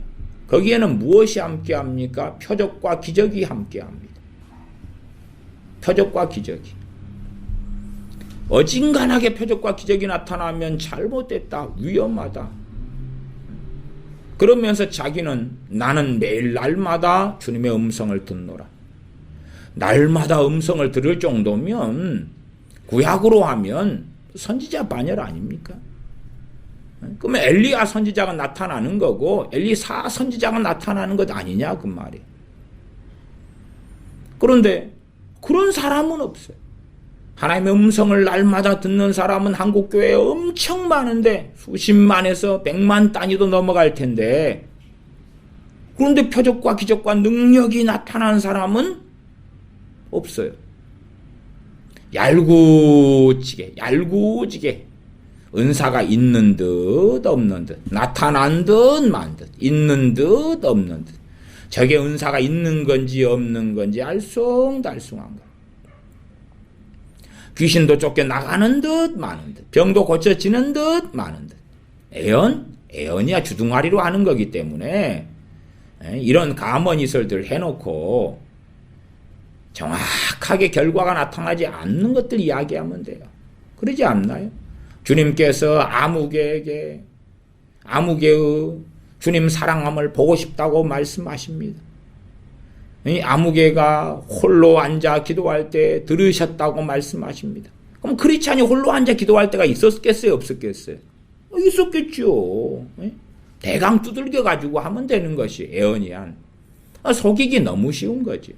거기에는 무엇이 함께합니까? 표적과 기적이 함께합니다. 표적과 기적이. 어진간하게 표적과 기적이 나타나면 잘못됐다, 위험하다. 그러면서 자기는 나는 매일 날마다 주님의 음성을 듣노라. 날마다 음성을 들을 정도면 구약으로 하면 선지자 반열 아닙니까? 그러면 엘리야 선지자가 나타나는 거고 엘리사 선지자가 나타나는 것 아니냐 그 말이에요. 그런데 그런 사람은 없어요. 하나님의 음성을 날마다 듣는 사람은 한국 교회에 엄청 많은데 수십만에서 100만 단위도 넘어갈 텐데, 그런데 표적과 기적과 능력이 나타나는 사람은 없어요. 얄궂게 은사가 있는 듯 없는 듯, 나타난 듯 만 듯, 있는 듯 없는 듯. 저게 은사가 있는 건지 없는 건지 알쏭달쏭한 거. 귀신도 쫓겨나가는 듯 마는 듯, 병도 고쳐지는 듯 마는 듯. 애언이야 주둥아리로 하는 거기 때문에 이런 가먼이설들 해놓고 정확하게 결과가 나타나지 않는 것들 이야기하면 돼요. 그러지 않나요? 주님께서 아무개에게 아무개의 주님 사랑함을 보고 싶다고 말씀하십니다. 이 아무개가 홀로 앉아 기도할 때 들으셨다고 말씀하십니다. 그럼 크리스찬이 홀로 앉아 기도할 때가 있었겠어요? 없었겠어요? 있었겠죠. 대강 두들겨 가지고 하면 되는 것이 애언이한. 속이기 너무 쉬운 거지.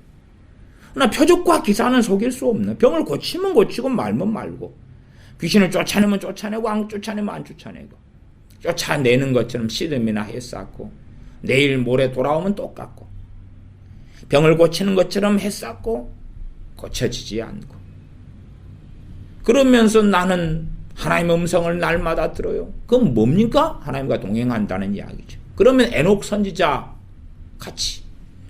그러나 표적과 기사는 속일 수 없네. 병을 고치면 고치고 말면 말고, 귀신을 쫓아내면 쫓아내고 안 쫓아내면 안 쫓아내고, 쫓아내는 것처럼 씨름이나 했었고 내일 모레 돌아오면 똑같고, 병을 고치는 것처럼 했었고 고쳐지지 않고, 그러면서 나는 하나님의 음성을 날마다 들어요. 그건 뭡니까? 하나님과 동행한다는 이야기죠. 그러면 에녹 선지자 같이,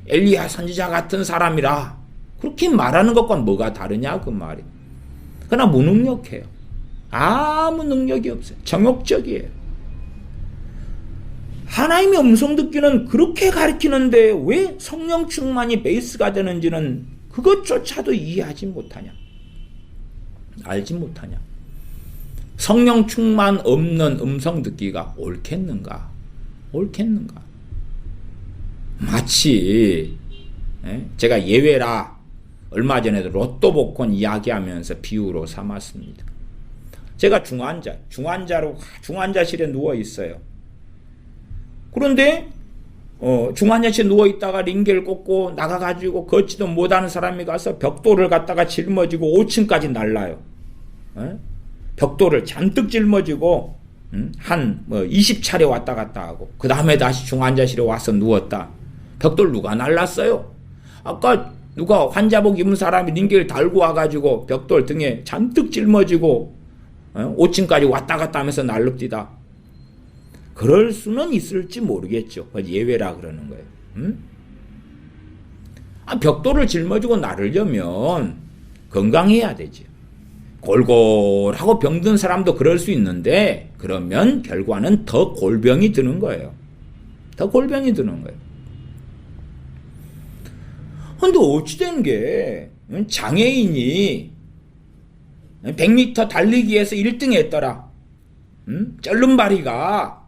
엘리야 선지자 같은 사람이라 그렇게 말하는 것과 뭐가 다르냐 그 말이. 그러나 무능력해요. 아무 능력이 없어요. 정욕적이에요. 하나님의 음성 듣기는 그렇게 가르치는데 왜 성령 충만이 베이스가 되는지는 그것조차도 이해하지 못하냐, 알지 못하냐. 성령 충만 없는 음성 듣기가 옳겠는가? 옳겠는가? 마치 제가 예외라 얼마 전에도 로또 복권 이야기하면서 비유로 삼았습니다. 제가 중환자실에 누워 있어요. 그런데 중환자실에 누워 있다가 링겔 꽂고 나가가지고 걷지도 못하는 사람이 가서 벽돌을 갖다가 짊어지고 5층까지 날라요. 벽돌을 잔뜩 짊어지고 한 20차례 왔다 갔다 하고 그 다음에 다시 중환자실에 와서 누웠다. 벽돌 누가 날랐어요? 아까 누가 환자복 입은 사람이 링겔 달고 와가지고 벽돌 등에 잔뜩 짊어지고 5층까지 왔다 갔다 하면서 날릅디다. 그럴 수는 있을지 모르겠죠. 예외라 그러는 거예요. 벽돌을 짊어지고 나르려면 건강해야 되죠. 골골하고 병든 사람도 그럴 수 있는데, 그러면 결과는 더 골병이 드는 거예요. 더 골병이 드는 거예요. 근데 어찌된 게 장애인이 100m 달리기에서 1등 했더라. 쩔름바리가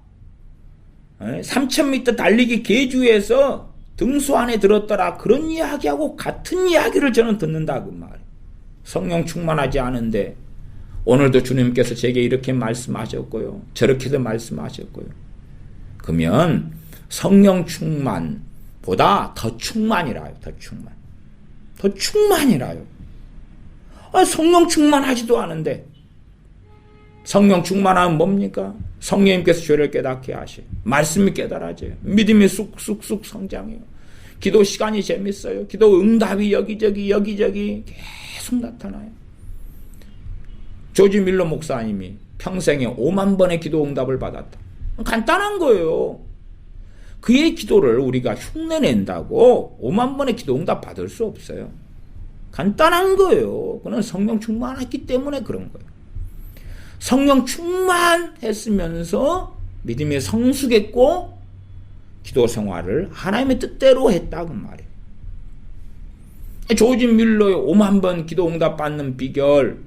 3000m 달리기 계주에서 등수 안에 들었더라. 그런 이야기하고 같은 이야기를 저는 듣는다 그 말. 성령 충만하지 않은데 오늘도 주님께서 제게 이렇게 말씀하셨고요, 저렇게도 말씀하셨고요. 그러면 성령 충만보다 더 충만이라요. 더 충만이라요. 성령 충만하지도 않은데. 성령 충만하면 뭡니까? 성령님께서 죄를 깨닫게 하셔. 말씀이 깨달아져요. 믿음이 쑥쑥쑥 성장해요. 기도 시간이 재밌어요. 기도 응답이 여기저기 계속 나타나요. 조지 밀러 목사님이 평생에 5만 번의 기도 응답을 받았다. 간단한 거예요. 그의 기도를 우리가 흉내낸다고 5만 번의 기도 응답 받을 수 없어요. 간단한 거예요. 그는 성령 충만했기 때문에 그런 거예요. 성령 충만했으면서 믿음이 성숙했고 기도 생활을 하나님의 뜻대로 했다 그 말이에요. 조지 밀러의 5만 번 기도 응답 받는 비결,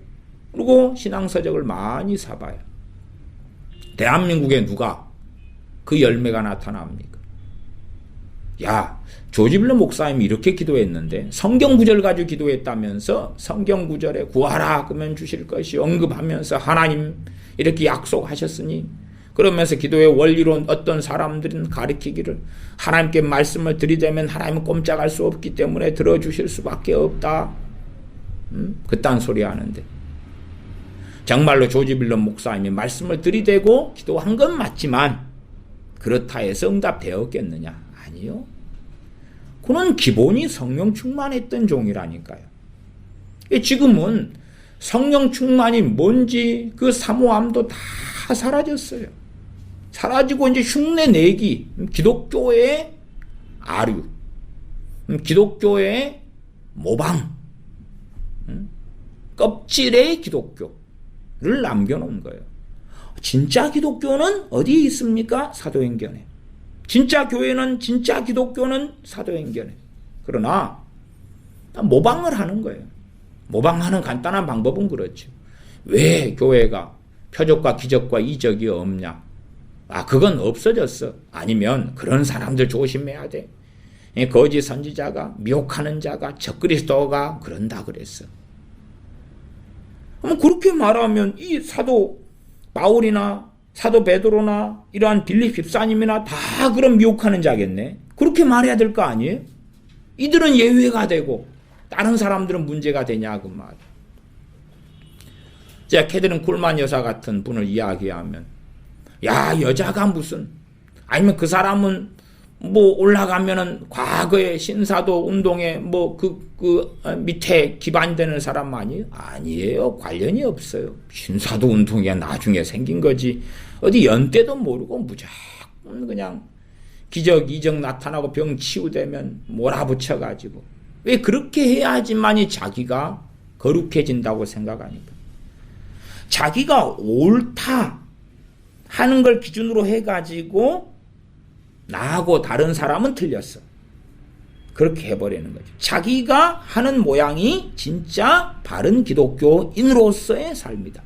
그리고 신앙서적을 많이 사봐요. 대한민국에 누가 그 열매가 나타납니까? 야, 조지 밀러 목사님이 이렇게 기도했는데 성경 구절 가지고 기도했다면서 성경 구절에 구하라 그러면 주실 것이 언급하면서 하나님 이렇게 약속하셨으니, 그러면서 기도의 원리론 어떤 사람들은 가르치기를 하나님께 말씀을 들이대면 하나님은 꼼짝할 수 없기 때문에 들어주실 수밖에 없다. 그딴 소리 하는데 정말로 조지 밀러 목사님이 말씀을 들이대고 기도한 건 맞지만 그렇다 해서 응답되었겠느냐? 아니요. 그는 기본이 성령 충만했던 종이라니까요. 지금은 성령 충만이 뭔지 그 사모함도 다 사라졌어요. 사라지고 이제 흉내 내기, 기독교의 아류, 기독교의 모방, 껍질의 기독교를 남겨놓은 거예요. 진짜 기독교는 어디에 있습니까? 사도행전에. 진짜 교회는, 진짜 기독교는 사도행전에. 그러나 모방을 하는 거예요. 모방하는 간단한 방법은 그렇죠. 왜 교회가 표적과 기적과 이적이 없냐? 그건 없어졌어. 아니면 그런 사람들 조심해야 돼. 거짓 선지자가, 미혹하는 자가, 적그리스도가 그런다 그랬어. 그렇게 말하면 이 사도 바울이나 사도 베드로나 이러한 빌립 집사님이나 다 그런 미혹하는 자겠네. 그렇게 말해야 될 거 아니에요? 이들은 예외가 되고 다른 사람들은 문제가 되냐 그 말. 제가 캐드린 쿨만 여사 같은 분을 이야기하면 여자가 무슨, 아니면 그 사람은 올라가면은 과거의 신사도 운동에 밑에 기반되는 사람 아니에요. 관련이 없어요. 신사도 운동이 나중에 생긴 거지. 어디 연때도 모르고 무조건 그냥 기적, 이적 나타나고 병 치유되면 몰아붙여가지고. 왜 그렇게 해야지만이 자기가 거룩해진다고 생각하니까. 자기가 옳다 하는 걸 기준으로 해가지고 나하고 다른 사람은 틀렸어. 그렇게 해버리는 거죠. 자기가 하는 모양이 진짜 바른 기독교인으로서의 삶이다.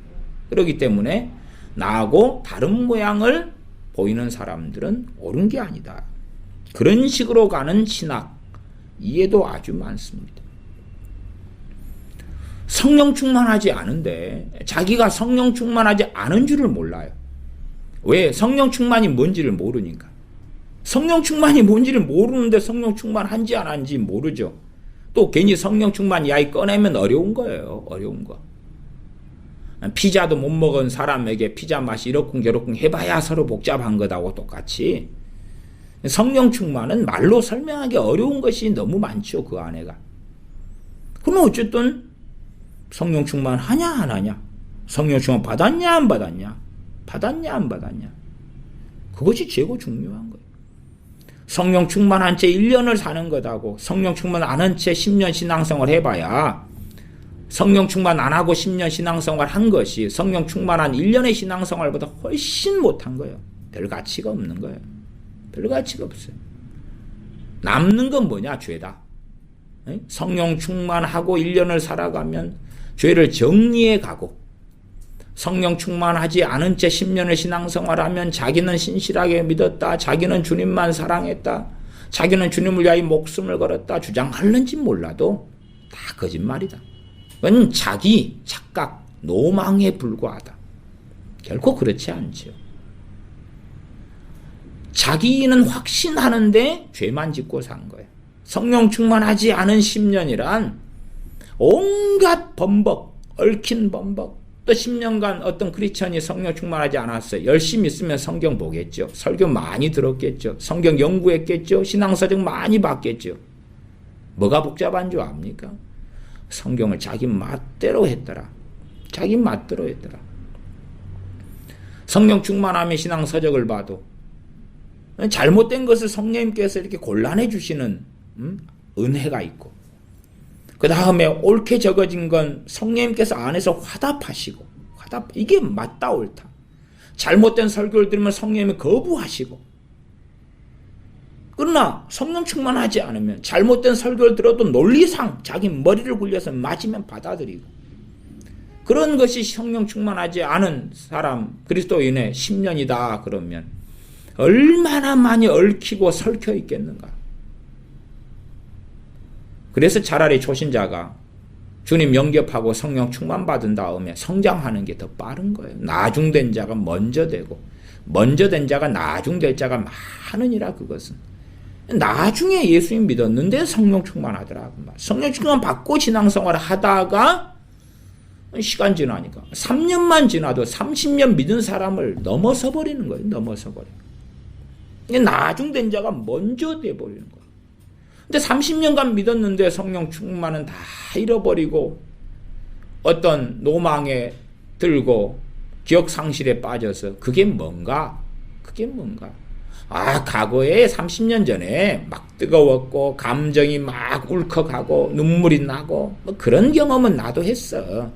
그렇기 때문에 나하고 다른 모양을 보이는 사람들은 옳은 게 아니다. 그런 식으로 가는 신학, 이해도 아주 많습니다. 성령 충만하지 않은데 자기가 성령 충만하지 않은 줄을 몰라요. 왜? 성령 충만이 뭔지를 모르니까. 성령 충만이 뭔지를 모르는데 성령 충만한지 안 한지 모르죠. 또 괜히 성령 충만 이야기 꺼내면 어려운 거예요. 어려운 거. 피자도 못 먹은 사람에게 피자 맛이 이러쿵저러쿵 해봐야 서로 복잡한 것하고 똑같이 성령 충만은 말로 설명하기 어려운 것이 너무 많죠. 그 안에가. 그럼 어쨌든 성령 충만 하냐 안 하냐? 성령 충만 받았냐 안 받았냐? 받았냐 안 받았냐? 그것이 최고 중요한 거예요. 성령 충만한 채 1년을 사는 것하고 성령 충만 안 한 채 10년 신앙생활 해봐야 성령 충만 안 하고 10년 신앙생활 한 것이 성령 충만한 1년의 신앙생활보다 훨씬 못한 거예요. 별 가치가 없는 거예요. 별 가치가 없어요. 남는 건 뭐냐? 죄다. 성령 충만하고 1년을 살아가면 죄를 정리해 가고, 성령 충만하지 않은 채 10년을 신앙생활하면 자기는 신실하게 믿었다, 자기는 주님만 사랑했다, 자기는 주님을 위하여 목숨을 걸었다 주장하는지 몰라도 다 거짓말이다. 그건 자기 착각, 노망에 불과하다. 결코 그렇지 않죠. 자기는 확신하는데 죄만 짓고 산 거예요. 성령 충만하지 않은 10년이란 온갖 범벅, 얽힌 범벅. 또 10년간 어떤 크리스천이 성령 충만하지 않았어요. 열심히 있으면 성경 보겠죠. 설교 많이 들었겠죠. 성경 연구했겠죠. 신앙서적 많이 봤겠죠. 뭐가 복잡한 줄 압니까? 성경을 자기 맛대로 했더라. 자기 맛대로 했더라. 성령 충만하면 신앙서적을 봐도 잘못된 것을 성령님께서 이렇게 곤란해 주시는 은혜가 있고, 그 다음에 옳게 적어진 건 성령님께서 안에서 화답하시고, 이게 맞다 옳다. 잘못된 설교를 들으면 성령님이 거부하시고, 그러나 성령 충만하지 않으면 잘못된 설교를 들어도 논리상 자기 머리를 굴려서 맞으면 받아들이고, 그런 것이 성령 충만하지 않은 사람, 그리스도인의 10년이다 그러면 얼마나 많이 얽히고 설켜 있겠는가. 그래서 차라리 초신자가 주님 영접하고 성령 충만 받은 다음에 성장하는 게 더 빠른 거예요. 나중된 자가 먼저 되고, 먼저 된 자가 나중될 자가 많으니라. 그것은 나중에 예수님 믿었는데 성령 충만하더라. 성령 충만 받고 신앙생활을 하다가 시간 지나니까 3년만 지나도 30년 믿은 사람을 넘어서 버리는 거예요. 넘어서 버려. 나중된 자가 먼저 돼버리는 거예요. 근데 30년간 믿었는데 성령 충만은 다 잃어버리고 어떤 노망에 들고 기억 상실에 빠져서 그게 뭔가? 과거에 30년 전에 막 뜨거웠고 감정이 막 울컥하고 눈물이 나고 뭐 그런 경험은 나도 했어.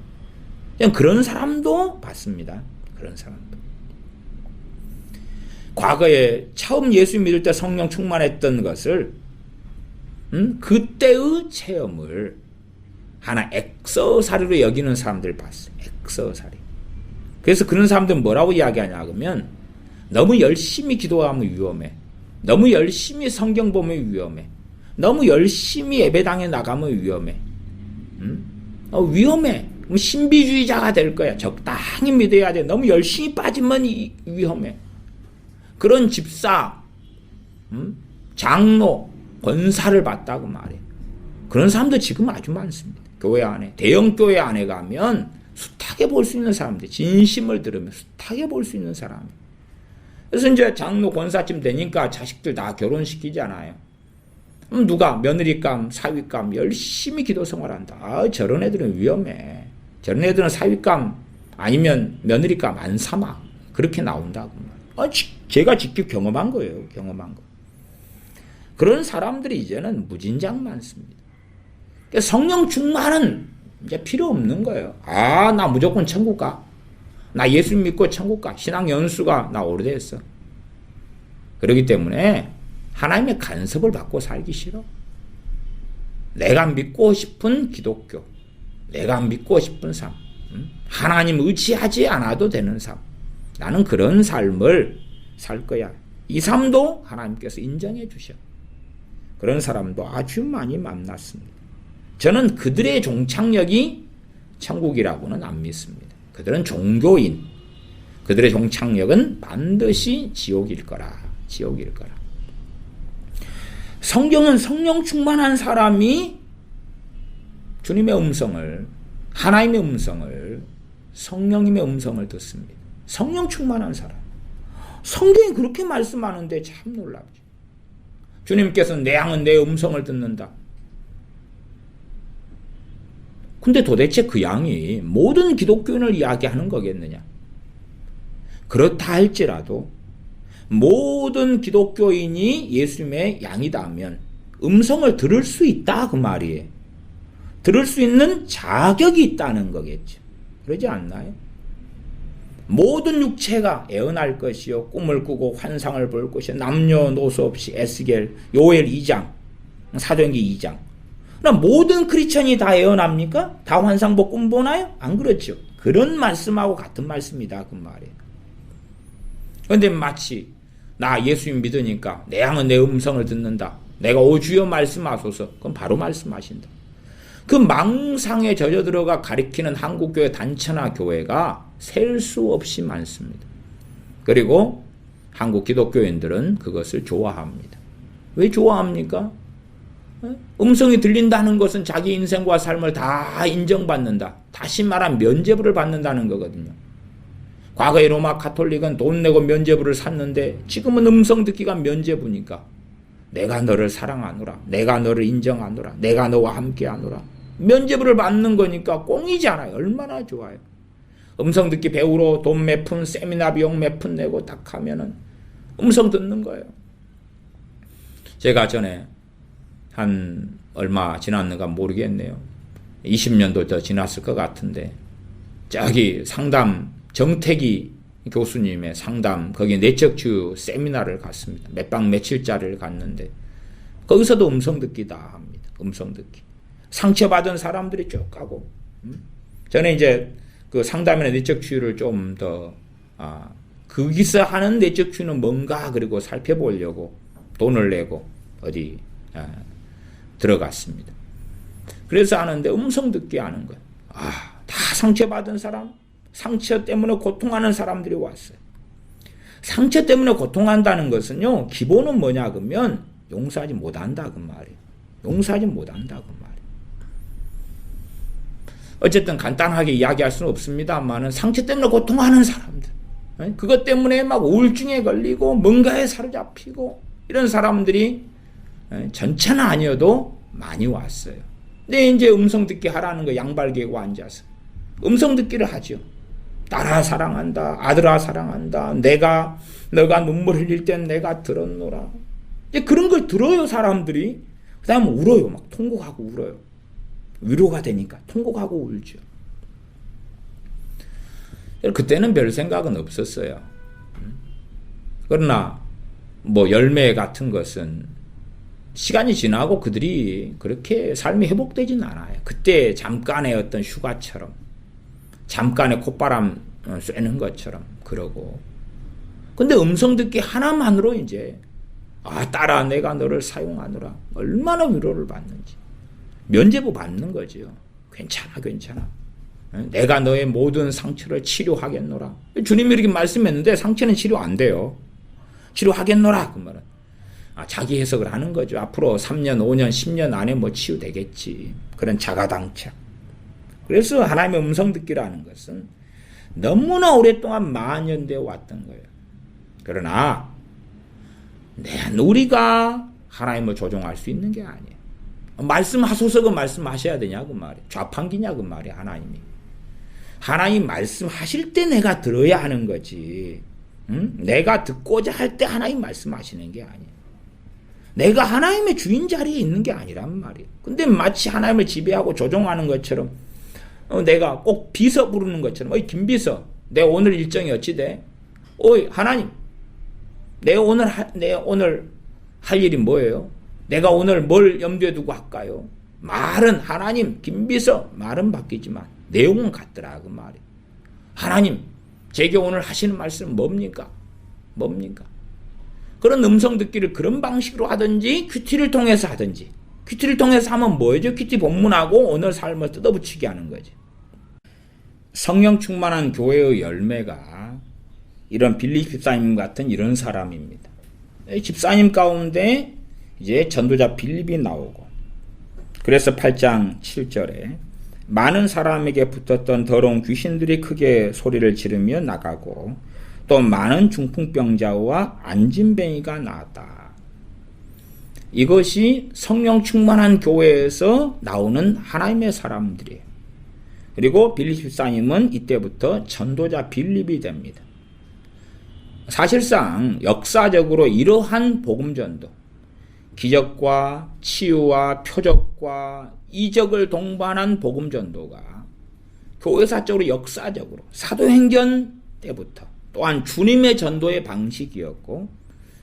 그냥 그런 사람도 봤습니다. 그런 사람도. 과거에 처음 예수 믿을 때 성령 충만했던 것을 그때의 체험을 하나 액서사리로 여기는 사람들 봤어요. 액서사리. 그래서 그런 사람들은 뭐라고 이야기하냐 그러면 너무 열심히 기도하면 위험해. 너무 열심히 성경 보면 위험해. 너무 열심히 예배당에 나가면 위험해. 위험해. 신비주의자가 될 거야. 적당히 믿어야 돼. 너무 열심히 빠지면 위험해. 그런 집사, 장로, 권사를 봤다고 말해. 그런 사람도 지금 아주 많습니다. 교회 안에, 대형 교회 안에 가면 숱하게 볼 수 있는 사람들, 진심을 들으면 숱하게 볼 수 있는 사람. 그래서 이제 장로, 권사쯤 되니까 자식들 다 결혼시키잖아요. 누가 며느리감, 사위감 열심히 기도 생활한다. 저런 애들은 위험해. 저런 애들은 사위감 아니면 며느리감 안 삼아. 그렇게 나온다고. 제가 직접 경험한 거예요. 경험한 거. 그런 사람들이 이제는 무진장 많습니다. 그러니까 성령 충만은 이제 필요 없는 거예요. 나 무조건 천국 가. 나 예수 믿고 천국 가. 신앙 연수가 나 오래됐어. 그렇기 때문에 하나님의 간섭을 받고 살기 싫어. 내가 믿고 싶은 기독교. 내가 믿고 싶은 삶. 하나님 의지하지 않아도 되는 삶. 나는 그런 삶을 살 거야. 이 삶도 하나님께서 인정해 주셔. 그런 사람도 아주 많이 만났습니다. 저는 그들의 종착역이 천국이라고는 안 믿습니다. 그들은 종교인. 그들의 종착역은 반드시 지옥일 거라. 지옥일 거라. 성경은 성령 충만한 사람이 주님의 음성을, 하나님의 음성을, 성령님의 음성을 듣습니다. 성령 충만한 사람. 성경이 그렇게 말씀하는데 참 놀랍죠. 주님께서는 내 양은 내 음성을 듣는다. 근데 도대체 그 양이 모든 기독교인을 이야기하는 거겠느냐? 그렇다 할지라도 모든 기독교인이 예수님의 양이다 하면 음성을 들을 수 있다 그 말이에요. 들을 수 있는 자격이 있다는 거겠죠. 그러지 않나요? 모든 육체가 애언할 것이요 꿈을 꾸고 환상을 볼 것이요 남녀노소 없이 에스겔 요엘 2장 사도행기 2장. 그럼 모든 크리스천이 다 애언합니까? 다 환상 보고 꿈 보나요? 안 그렇죠. 그런 말씀하고 같은 말씀이다 그 말이에요. 그런데 마치 나 예수님 믿으니까 내 양은 내 음성을 듣는다. 내가 오 주여 말씀하소서. 그럼 바로 말씀하신다. 그 망상에 젖어들어가 가리키는 한국교회 단체나 교회가 셀 수 없이 많습니다. 그리고 한국 기독교인들은 그것을 좋아합니다. 왜 좋아합니까? 음성이 들린다는 것은 자기 인생과 삶을 다 인정받는다. 다시 말하면 면죄부를 받는다는 거거든요. 과거의 로마 가톨릭은 돈 내고 면죄부를 샀는데 지금은 음성 듣기가 면죄부니까 내가 너를 사랑하노라. 내가 너를 인정하노라. 내가 너와 함께하노라. 면죄부를 받는 거니까 꽁이잖아요. 얼마나 좋아요. 음성 듣기 배우러 돈 몇 푼, 세미나 비용 몇 푼 내고 딱 하면은 음성 듣는 거예요. 제가 전에 한 얼마 지났는가 모르겠네요. 20년도 더 지났을 것 같은데 저기 상담 정태기 교수님의 상담 거기 내적치유 세미나를 갔습니다. 몇 박 며칠짜리를 갔는데 거기서도 음성 듣기다 합니다. 음성 듣기. 상처받은 사람들이 쭉 가고 저는 이제 그 상담이나 내적 치유를 좀 더 거기서 하는 내적 치유는 뭔가 그리고 살펴보려고 돈을 내고 어디 들어갔습니다. 그래서 하는데 음성 듣기 하는 거예요. 다 상처받은 사람, 상처 때문에 고통하는 사람들이 왔어요. 상처 때문에 고통한다는 것은요, 기본은 뭐냐 그러면 용서하지 못한다 그 말이에요. 용서하지 못한다 그 말이에요. 어쨌든 간단하게 이야기할 수는 없습니다만은 상처 때문에 고통하는 사람들, 그것 때문에 막 우울증에 걸리고 뭔가에 사로잡히고 이런 사람들이 전체는 아니어도 많이 왔어요. 근데 이제 음성 듣기 하라는 거 양발 개고 앉아서 음성 듣기를 하죠. 딸아 사랑한다. 아들아 사랑한다. 너가 눈물 흘릴 땐 내가 들었노라. 이제 그런 걸 들어요, 사람들이. 그 다음에 울어요. 막 통곡하고 울어요. 위로가 되니까 통곡하고 울죠. 그때는 별 생각은 없었어요. 그러나 뭐 열매 같은 것은 시간이 지나고 그들이 그렇게 삶이 회복되지는 않아요. 그때 잠깐의 어떤 휴가처럼, 잠깐의 콧바람 쐬는 것처럼 그러고. 근데 음성 듣기 하나만으로 이제 딸아 내가 너를 사용하노라. 얼마나 위로를 받는지. 면죄부 받는 거죠. 괜찮아. 내가 너의 모든 상처를 치료하겠노라. 주님이 이렇게 말씀했는데 상처는 치료 안 돼요. 치료하겠노라. 그 말은 자기 해석을 하는 거죠. 앞으로 3년, 5년, 10년 안에 뭐 치유되겠지. 그런 자가당착. 그래서 하나님의 음성 듣기라는 것은 너무나 오랫동안 만연되어 왔던 거예요. 그러나 우리가 하나님을 조종할 수 있는 게 아니에요. 말씀하소서 그 말씀하셔야 되냐 그 말이에요. 좌판기냐 그 말이에요. 하나님 말씀하실 때 내가 들어야 하는 거지. 내가 듣고자 할 때 하나님 말씀하시는 게 아니에요. 내가 하나님의 주인 자리에 있는 게 아니란 말이에요. 근데 마치 하나님을 지배하고 조종하는 것처럼 내가 꼭 비서 부르는 것처럼 김비서 내 오늘 일정이 어찌 돼? 하나님 내 오늘 할 일이 뭐예요? 내가 오늘 뭘 염두에 두고 할까요? 말은 하나님 김비서 말은 바뀌지만 내용은 같더라 그 말이에요. 하나님 제게 오늘 하시는 말씀은 뭡니까? 그런 음성 듣기를 그런 방식으로 하든지 큐티를 통해서 하든지. 큐티를 통해서 하면 뭐죠? 큐티 본문하고 오늘 삶을 뜯어붙이게 하는 거지. 성령 충만한 교회의 열매가 이런 빌립 집사님 같은 이런 사람입니다. 집사님 가운데 이제 전도자 빌립이 나오고, 그래서 8장 7절에 많은 사람에게 붙었던 더러운 귀신들이 크게 소리를 지르며 나가고 또 많은 중풍병자와 안진뱅이가 나왔다. 이것이 성령 충만한 교회에서 나오는 하나님의 사람들이에요. 그리고 빌립 집사님은 이때부터 전도자 빌립이 됩니다. 사실상 역사적으로 이러한 복음전도, 기적과 치유와 표적과 이적을 동반한 복음전도가 교회사적으로 역사적으로 사도행전 때부터 또한 주님의 전도의 방식이었고,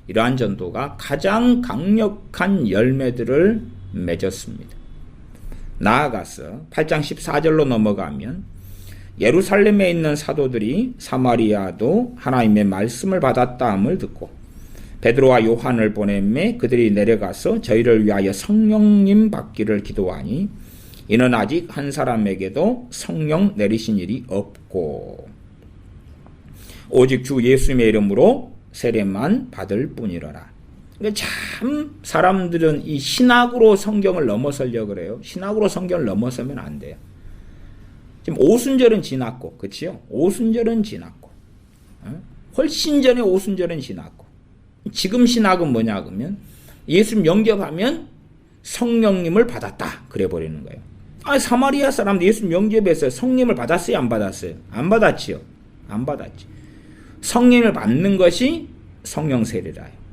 이러한 전도가 가장 강력한 열매들을 맺었습니다. 나아가서 8장 14절로 넘어가면 예루살렘에 있는 사도들이 사마리아도 하나님의 말씀을 받았다함을 듣고 베드로와 요한을 보내매 그들이 내려가서 저희를 위하여 성령님 받기를 기도하니 이는 아직 한 사람에게도 성령 내리신 일이 없고 오직 주 예수님의 이름으로 세례만 받을 뿐이라라. 참 사람들은 이 신학으로 성경을 넘어서려고 그래요. 신학으로 성경을 넘어서면 안 돼요. 지금 오순절은 지났고, 그치요? 오순절은 지났고, 훨씬 전에 오순절은 지났고, 지금 신학은 뭐냐 그러면 예수님 영접하면 성령님을 받았다 그래 버리는 거예요. 사마리아 사람들 예수님 영접해서 성령님을 받았어요, 안 받았어요? 안 받았지요. 안 받았지. 성령을 받는 것이 성령 세례라요.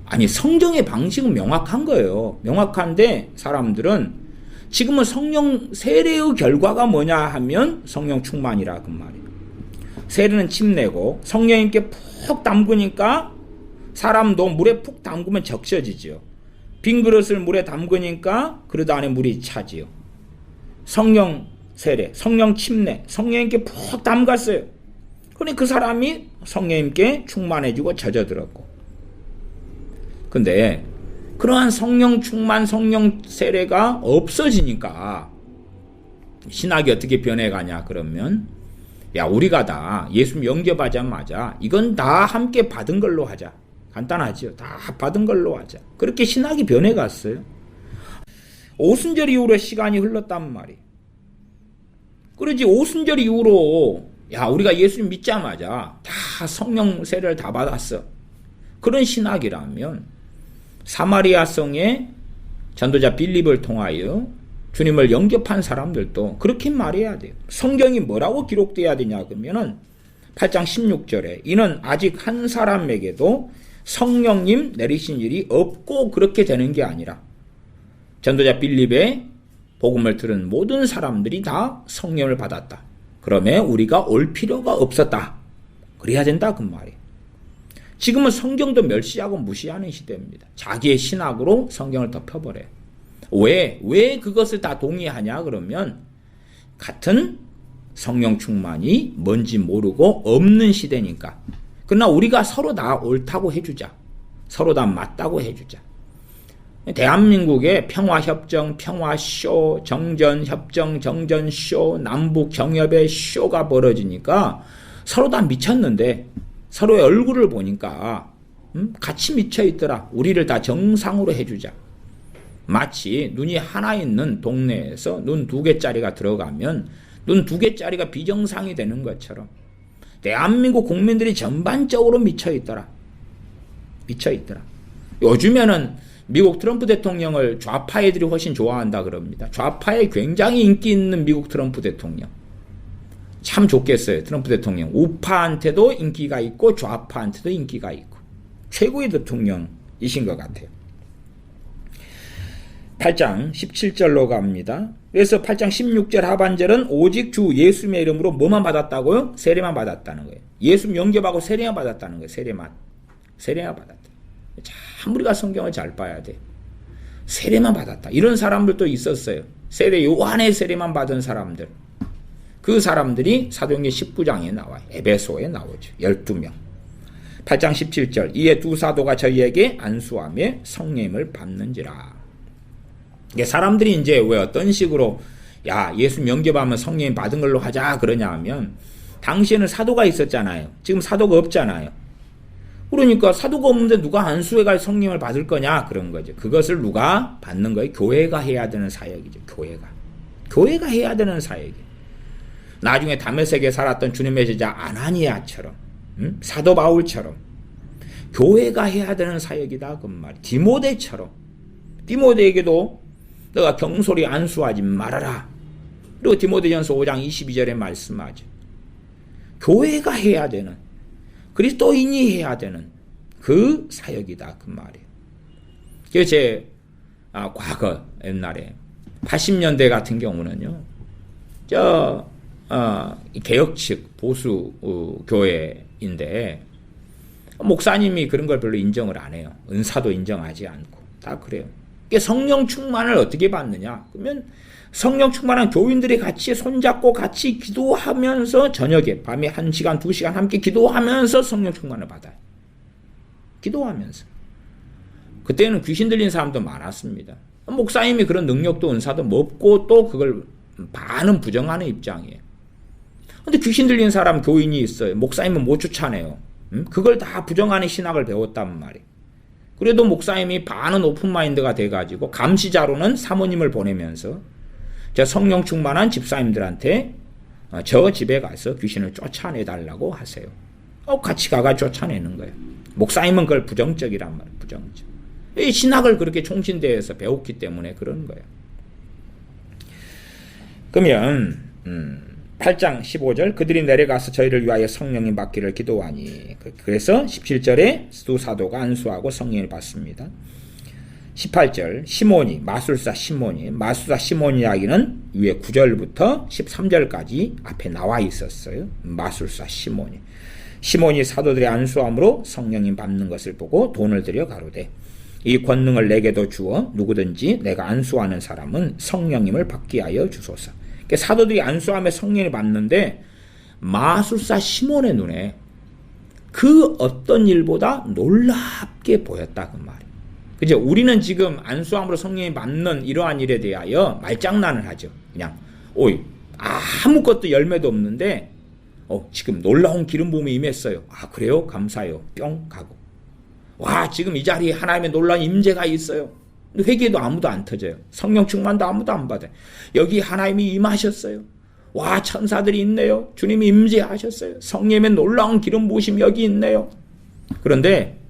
아니 성경의 방식은 명확한 거예요. 명확한데 사람들은 지금은 성령 세례의 결과가 뭐냐 하면 성령 충만이라 그 말이에요. 세례는 침내고 성령님께 푹 담그니까 사람도 물에 푹 담그면 적셔지죠. 빈 그릇을 물에 담그니까 그릇 안에 물이 차지요. 성령 세례, 성령 침례, 성령님께 푹 담갔어요. 그러니 그 사람이 성령님께 충만해지고 젖어들었고. 근데 그러한 성령 충만, 성령 세례가 없어지니까 신학이 어떻게 변해가냐 그러면 우리가 다 예수님 영접하자마자 이건 다 함께 받은 걸로 하자. 간단하죠. 다 받은 걸로 하자. 그렇게 신학이 변해갔어요. 오순절 이후로 시간이 흘렀단 말이에요. 그러지 오순절 이후로 우리가 예수님 믿자마자 다 성령 세례를 다 받았어. 그런 신학이라면 사마리아 성의 전도자 빌립을 통하여 주님을 영접한 사람들도 그렇게 말해야 돼요. 성경이 뭐라고 기록돼야 되냐 그러면은 8장 16절에 이는 아직 한 사람에게도 성령님 내리신 일이 없고 그렇게 되는 게 아니라 전도자 빌립의 복음을 들은 모든 사람들이 다 성령을 받았다. 그러면 우리가 올 필요가 없었다. 그래야 된다 그 말이에요. 지금은 성경도 멸시하고 무시하는 시대입니다. 자기의 신학으로 성경을 덮어버려요. 왜 그것을 다 동의하냐 그러면 같은 성령 충만이 뭔지 모르고 없는 시대니까. 그러나 우리가 서로 다 옳다고 해주자. 서로 다 맞다고 해주자. 대한민국의 평화협정, 평화쇼, 정전협정, 정전쇼, 남북경협의 쇼가 벌어지니까 서로 다 미쳤는데 서로의 얼굴을 보니까 같이 미쳐있더라. 우리를 다 정상으로 해주자. 마치 눈이 하나 있는 동네에서 눈 2개짜리가 들어가면 눈 2개짜리가 비정상이 되는 것처럼 대한민국 국민들이 전반적으로 미쳐있더라. 미쳐있더라. 요즘에는 미국 트럼프 대통령을 좌파 애들이 훨씬 좋아한다 그럽니다. 좌파에 굉장히 인기 있는 미국 트럼프 대통령. 참 좋겠어요. 트럼프 대통령. 우파한테도 인기가 있고 좌파한테도 인기가 있고 최고의 대통령이신 것 같아요. 8장 17절로 갑니다. 그래서 8장 16절 하반절은 오직 주 예수님의 이름으로 뭐만 받았다고요? 세례만 받았다는 거예요. 예수 영접하고 세례만 받았다는 거예요. 세례만 받았다. 참 우리가 성경을 잘 봐야 돼. 세례만 받았다. 이런 사람들도 있었어요. 세례 요한의 세례만 받은 사람들. 그 사람들이 사도행전 19장에 나와요. 에베소에 나오죠. 12명. 8장 17절 이에 두 사도가 저희에게 안수하며 성령을 받는지라. 사람들이 이제 왜 어떤 식으로 야 예수 영접하면 성령 받은 걸로 하자 그러냐 하면 당시에는 사도가 있었잖아요. 지금 사도가 없잖아요. 그러니까 사도가 없는데 누가 안수해 갈 성령을 받을 거냐 그런 거죠. 그것을 누가 받는 거예요? 교회가 해야 되는 사역이죠. 교회가 해야 되는 사역이에요. 나중에 다메섹에 살았던 주님의 제자 아나니아처럼 사도 바울처럼 교회가 해야 되는 사역이다 그 말이에요. 디모데에게도 너가 경솔히 안수하지 말아라. 그리고 디모데전서 5장 22절에 말씀하죠. 교회가 해야 되는 그리스도인이 해야 되는 그 사역이다 그 말이에요. 그래서 제 과거 옛날에 80년대 같은 경우는요. 개혁 측 보수 교회인데 목사님이 그런 걸 별로 인정을 안 해요. 은사도 인정하지 않고 다 그래요. 성령 충만을 어떻게 받느냐? 그러면 성령 충만한 교인들이 같이 손잡고 같이 기도하면서 저녁에 밤에 1시간 2시간 함께 기도하면서 성령 충만을 받아요. 기도하면서. 그때는 귀신 들린 사람도 많았습니다. 목사님이 그런 능력도 은사도 없고 또 그걸 반은 부정하는 입장이에요. 근데 귀신 들린 사람 교인이 있어요. 목사님은 못 쫓아내요. 그걸 다 부정하는 신학을 배웠단 말이에요. 그래도 목사님이 반은 오픈마인드가 돼가지고 감시자로는 사모님을 보내면서 저 성령 충만한 집사님들한테 저 집에 가서 귀신을 쫓아내달라고 하세요. 같이 가가 쫓아내는 거예요. 목사님은 그걸 부정적이란 말이에요. 부정적. 이 신학을 그렇게 총신대에서 배웠기 때문에 그런 거예요. 그러면 8장 15절 그들이 내려가서 저희를 위하여 성령이 받기를 기도하니 그래서 17절에 두 사도가 안수하고 성령을 받습니다. 18절 시몬이 마술사 시몬이 이야기는 위에 9절부터 13절까지 앞에 나와 있었어요. 마술사 시몬이 사도들의 안수함으로 성령님 받는 것을 보고 돈을 들여 가로되 이 권능을 내게도 주어 누구든지 내가 안수하는 사람은 성령님을 받게 하여 주소서. 사도들이 안수함에 성령을 받는데 마술사 시몬의 눈에 그 어떤 일보다 놀랍게 보였다 그 말이에요. 그죠? 우리는 지금 안수함으로 성령이 받는 이러한 일에 대하여 말장난을 하죠. 그냥 아무것도 열매도 없는데 지금 놀라운 기름 부음이 임했어요. 그래요? 감사해요. 뿅 가고. 지금 이 자리에 하나님의 놀라운 임재가 있어요. 회개도 아무도 안 터져요. 성령 충만도 아무도 안 받아요. 여기 하나님이 임하셨어요. 천사들이 있네요. 주님이 임재하셨어요. 성령의 놀라운 기름 부으심이 여기 있네요. 그런데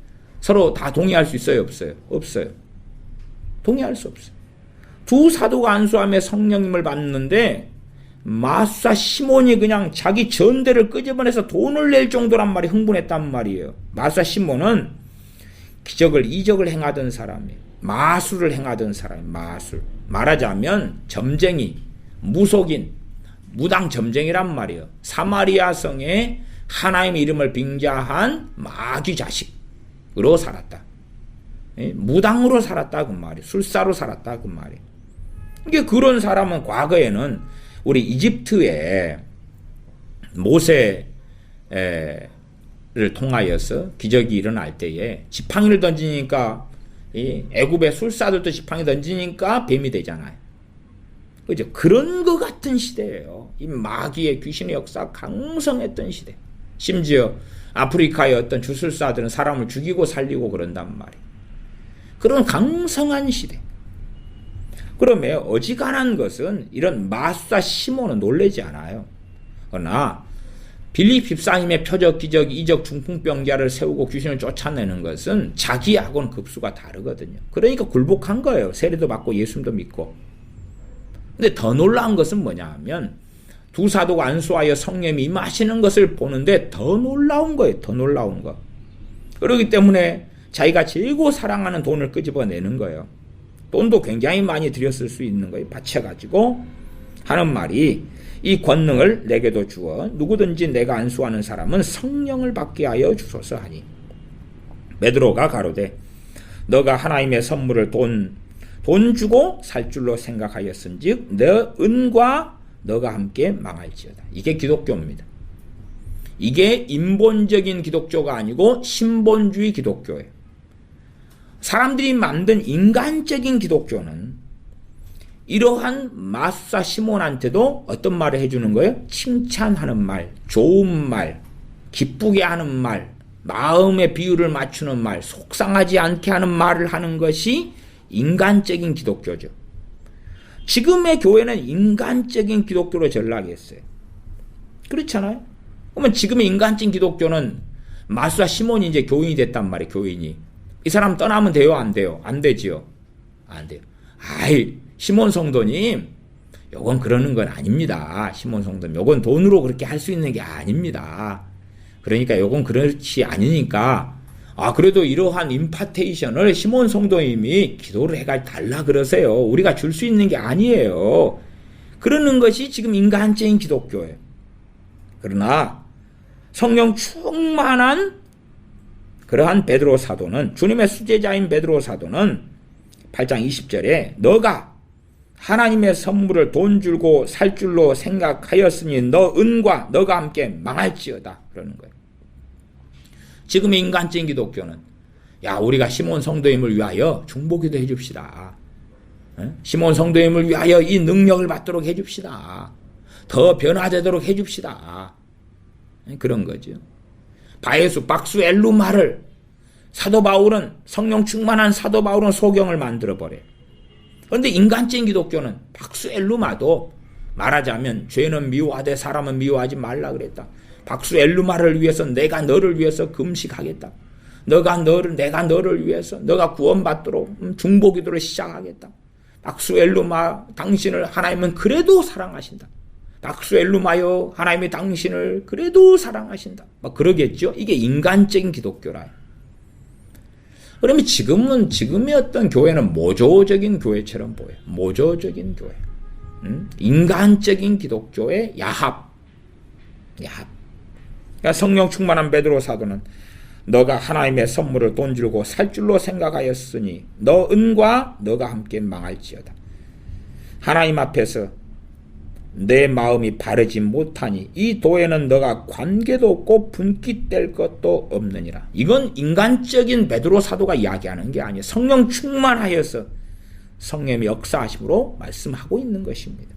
서로 다 동의할 수 있어요? 없어요? 없어요. 동의할 수 없어요. 두 사도가 안수하며 성령님을 받는데 마수사 시몬이 그냥 자기 전대를 끄집어내서 돈을 낼 정도란 말이 흥분했단 말이에요. 마수사 시몬은 기적을 이적을 행하던 사람이에요. 마술을 행하던 사람이에요. 마술. 말하자면 점쟁이, 무속인, 무당 점쟁이란 말이에요. 사마리아 성에 하나님의 이름을 빙자한 마귀 자식으로 살았다. 무당으로 살았다 그 말이에요. 술사로 살았다 그 말이에요. 이게 그런 사람은 과거에는 우리 이집트에 모세를 통하여서 기적이 일어날 때에 지팡이를 던지니까 이 애굽의 술사들도 지팡이 던지니까 뱀이 되잖아요. 그죠? 그런 것 같은 시대예요. 이 마귀의 귀신의 역사가 강성했던 시대. 심지어 아프리카의 어떤 주술사들은 사람을 죽이고 살리고 그런단 말이에요. 그런 강성한 시대. 그러면 어지간한 것은 이런 마수사 시몬은 놀라지 않아요. 그러나 빌립 집사님의 표적, 기적, 이적, 중풍병자를 세우고 귀신을 쫓아내는 것은 자기하고는 급수가 다르거든요. 그러니까 굴복한 거예요. 세례도 받고 예수님도 믿고. 근데 더 놀라운 것은 뭐냐 하면 두 사도가 안수하여 성령이 임하시는 것을 보는데 더 놀라운 거예요. 더 놀라운 거. 그렇기 때문에 자기가 제일고 사랑하는 돈을 끄집어내는 거예요. 돈도 굉장히 많이 들였을 수 있는 거예요. 바쳐가지고 하는 말이 이 권능을 내게도 주어 누구든지 내가 안수하는 사람은 성령을 받게 하여 주소서 하니 베드로가 가로되 너가 하나님의 선물을 돈 주고 살 줄로 생각하였은즉 너 은과 너가 함께 망할지어다. 이게 기독교입니다. 이게 인본적인 기독교가 아니고 신본주의 기독교예요. 사람들이 만든 인간적인 기독교는 이러한 마수사 시몬한테도 어떤 말을 해주는 거예요? 칭찬하는 말, 좋은 말, 기쁘게 하는 말, 마음의 비율을 맞추는 말, 속상하지 않게 하는 말을 하는 것이 인간적인 기독교죠. 지금의 교회는 인간적인 기독교로 전락했어요. 그렇잖아요? 그러면 지금의 인간적인 기독교는 마수사 시몬이 이제 교인이 됐단 말이에요. 교인이. 이 사람 떠나면 돼요? 안 돼요? 안 되지요? 안 돼요. 아이, 시몬 성도님, 요건 그러는 건 아닙니다. 시몬 성도님, 요건 돈으로 그렇게 할 수 있는 게 아닙니다. 그러니까 요건 그렇지 않으니까, 그래도 이러한 임파테이션을 시몬 성도님이 기도를 해가 달라 그러세요. 우리가 줄 수 있는 게 아니에요. 그러는 것이 지금 인간적인 기독교예요. 그러나 성령 충만한 그러한 베드로 사도는, 주님의 수제자인 베드로 사도는 8장 20절에 너가 하나님의 선물을 돈 줄고 살 줄로 생각하였으니 너 은과 너가 함께 망할지어다 그러는 거예요. 지금의 인간적인 기독교는 우리가 시몬 성도임을 위하여 중보기도 해줍시다. 시몬 성도임을 위하여 이 능력을 받도록 해줍시다. 더 변화되도록 해줍시다. 그런 거죠. 바예수, 박수, 엘루마를 사도 바울은, 성령 충만한 사도 바울은 소경을 만들어버려요. 그런데 인간적인 기독교는 박수, 엘루마도 말하자면 죄는 미워하되 사람은 미워하지 말라 그랬다. 박수, 엘루마를 위해서 내가 너를 위해서 금식하겠다. 내가 너를 위해서 너가 구원받도록 중보기도를 시작하겠다. 박수, 엘루마, 당신을 하나님은 그래도 사랑하신다. 박수, 엘루마여, 하나님이 당신을 그래도 사랑하신다. 막 그러겠죠. 이게 인간적인 기독교라요. 그러면 지금의 어떤 교회는 모조적인 교회처럼 보여요. 모조적인 교회. 인간적인 기독교의 야합. 그러니까 성령 충만한 베드로 사도는 너가 하나님의 선물을 돈 줄고 살 줄로 생각하였으니 너 은과 너가 함께 망할지어다. 하나님 앞에서 내 마음이 바르지 못하니 이 도에는 너가 관계도 없고 분깃될 것도 없느니라. 이건 인간적인 베드로 사도가 이야기하는 게 아니에요. 성령 충만하여서 성령의 역사하심으로 말씀하고 있는 것입니다.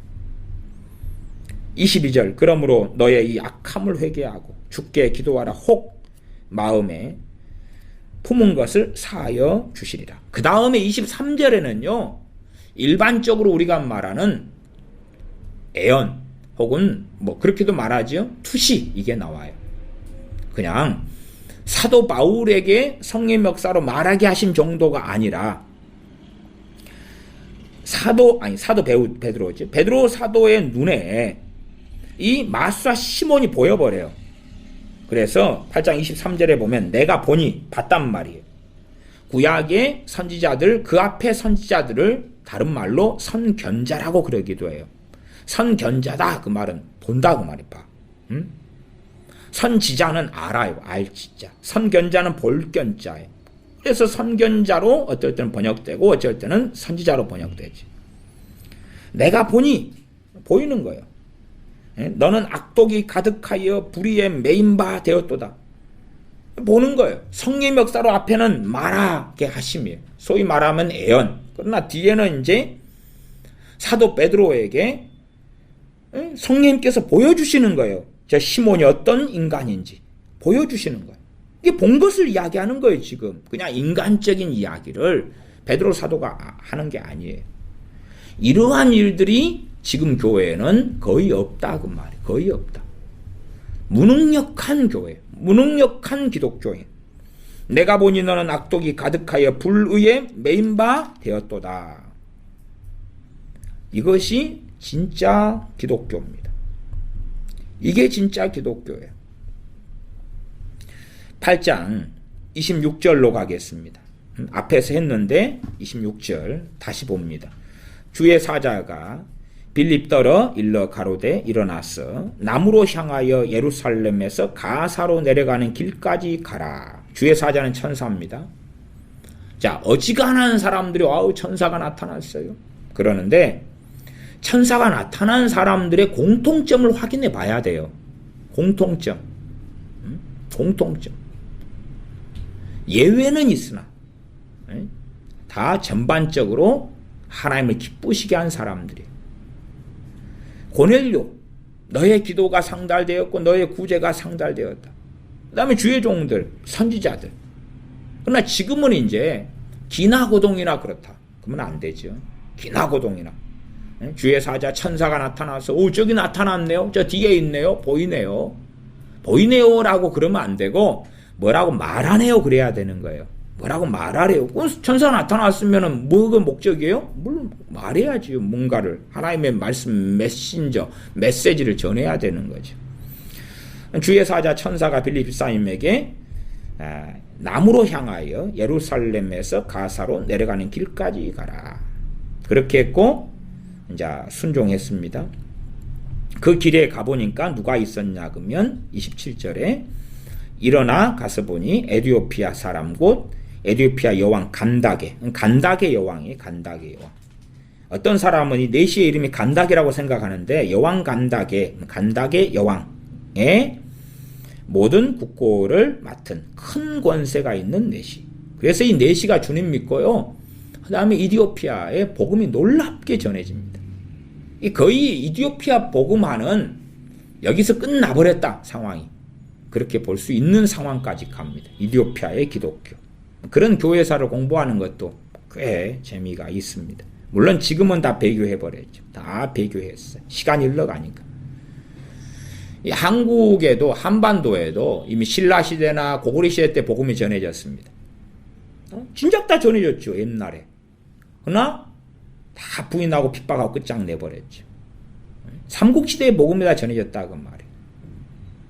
22절 그러므로 너의 이 악함을 회개하고 주께 기도하라. 혹 마음에 품은 것을 사하여 주시리라. 그 다음에 23절에는요. 일반적으로 우리가 말하는 애언 혹은 뭐 그렇게도 말하죠. 투시 이게 나와요. 그냥 사도 바울에게 성령 역사로 말하게 하신 정도가 아니라 사도 베드로지. 베드로 사도의 눈에 이 마수와 시몬이 보여버려요. 그래서 8장 23절에 보면 내가 보니 봤단 말이에요. 구약의 선지자들, 그 앞에 선지자들을 다른 말로 선견자라고 그러기도 해요. 선견자다 그 말은 본다 그 말이 봐. 선지자는 알아요. 알지자. 선견자는 볼견자예요. 그래서 선견자로 어떨 때는 번역되고 어쩔 때는 선지자로 번역되지. 내가 보니 보이는 거예요. 너는 악독이 가득하여 불의에 매인 바 되었도다. 보는 거예요. 성령의 역사로 앞에는 말하게 하심이에요. 소위 말하면 애언. 그러나 뒤에는 이제 사도 베드로에게 성령님께서 보여주시는 거예요. 저 시몬이 어떤 인간인지 보여주시는 거예요. 이게 본 것을 이야기하는 거예요. 지금 그냥 인간적인 이야기를 베드로 사도가 하는 게 아니에요. 이러한 일들이 지금 교회에는 거의 없다 그 말이에요. 거의 없다. 무능력한 교회, 무능력한 기독교인. 내가 보니 너는 악독이 가득하여 불의에 매인 바 되었도다. 이것이 진짜 기독교입니다. 이게 진짜 기독교예요. 8장 26절로 가겠습니다. 앞에서 했는데 26절 다시 봅니다. 주의 사자가 빌립더러 일러 가로되 일어나서 남으로 향하여 예루살렘에서 가사로 내려가는 길까지 가라. 주의 사자는 천사입니다. 자, 어지간한 사람들이 와우 천사가 나타났어요. 그러는데 천사가 나타난 사람들의 공통점을 확인해 봐야 돼요. 공통점. 공통점. 예외는 있으나 다 전반적으로 하나님을 기쁘시게 한 사람들이에요. 고넬료, 너의 기도가 상달되었고 너의 구제가 상달되었다. 그 다음에 주의 종들, 선지자들. 그러나 지금은 이제 기나고동이나 그렇다. 그러면 안 되죠. 기나고동이나. 주의 사자 천사가 나타나서 저기 나타났네요. 저 뒤에 있네요. 보이네요. 보이네요라고 그러면 안 되고 뭐라고 말하네요 그래야 되는 거예요. 뭐라고 말하래요. 천사가 나타났으면 뭐가 목적이에요? 물론 말해야지요. 뭔가를 하나님의 말씀 메시지를 전해야 되는 거죠. 주의 사자 천사가 빌립사님에게 남으로 향하여 예루살렘에서 가사로 내려가는 길까지 가라. 그렇게 했고 이제 순종했습니다. 그 길에 가보니까 누가 있었냐 그러면 27절에 일어나 가서 보니 에티오피아 사람 곧 에티오피아 여왕 간다게 여왕이 간다게 여왕. 어떤 사람은 이 내시의 이름이 간다게라고 생각하는데 여왕 간다게 여왕의 모든 국고를 맡은 큰 권세가 있는 내시. 그래서 이 내시가 주님 믿고요. 그 다음에 이디오피아의 복음이 놀랍게 전해집니다. 거의 이디오피아 복음화는 여기서 끝나버렸다 상황이. 그렇게 볼 수 있는 상황까지 갑니다. 이디오피아의 기독교. 그런 교회사를 공부하는 것도 꽤 재미가 있습니다. 물론 지금은 다 배교해버렸죠. 다 배교했어요. 시간이 흘러가니까. 한국에도 한반도에도 이미 신라시대나 고구려시대 때 복음이 전해졌습니다. 진작 다 전해졌죠. 옛날에. 그러나 다 부인하고 핍박하고 끝장내버렸죠. 삼국시대의 복음이 다 전해졌다 그 말이에요.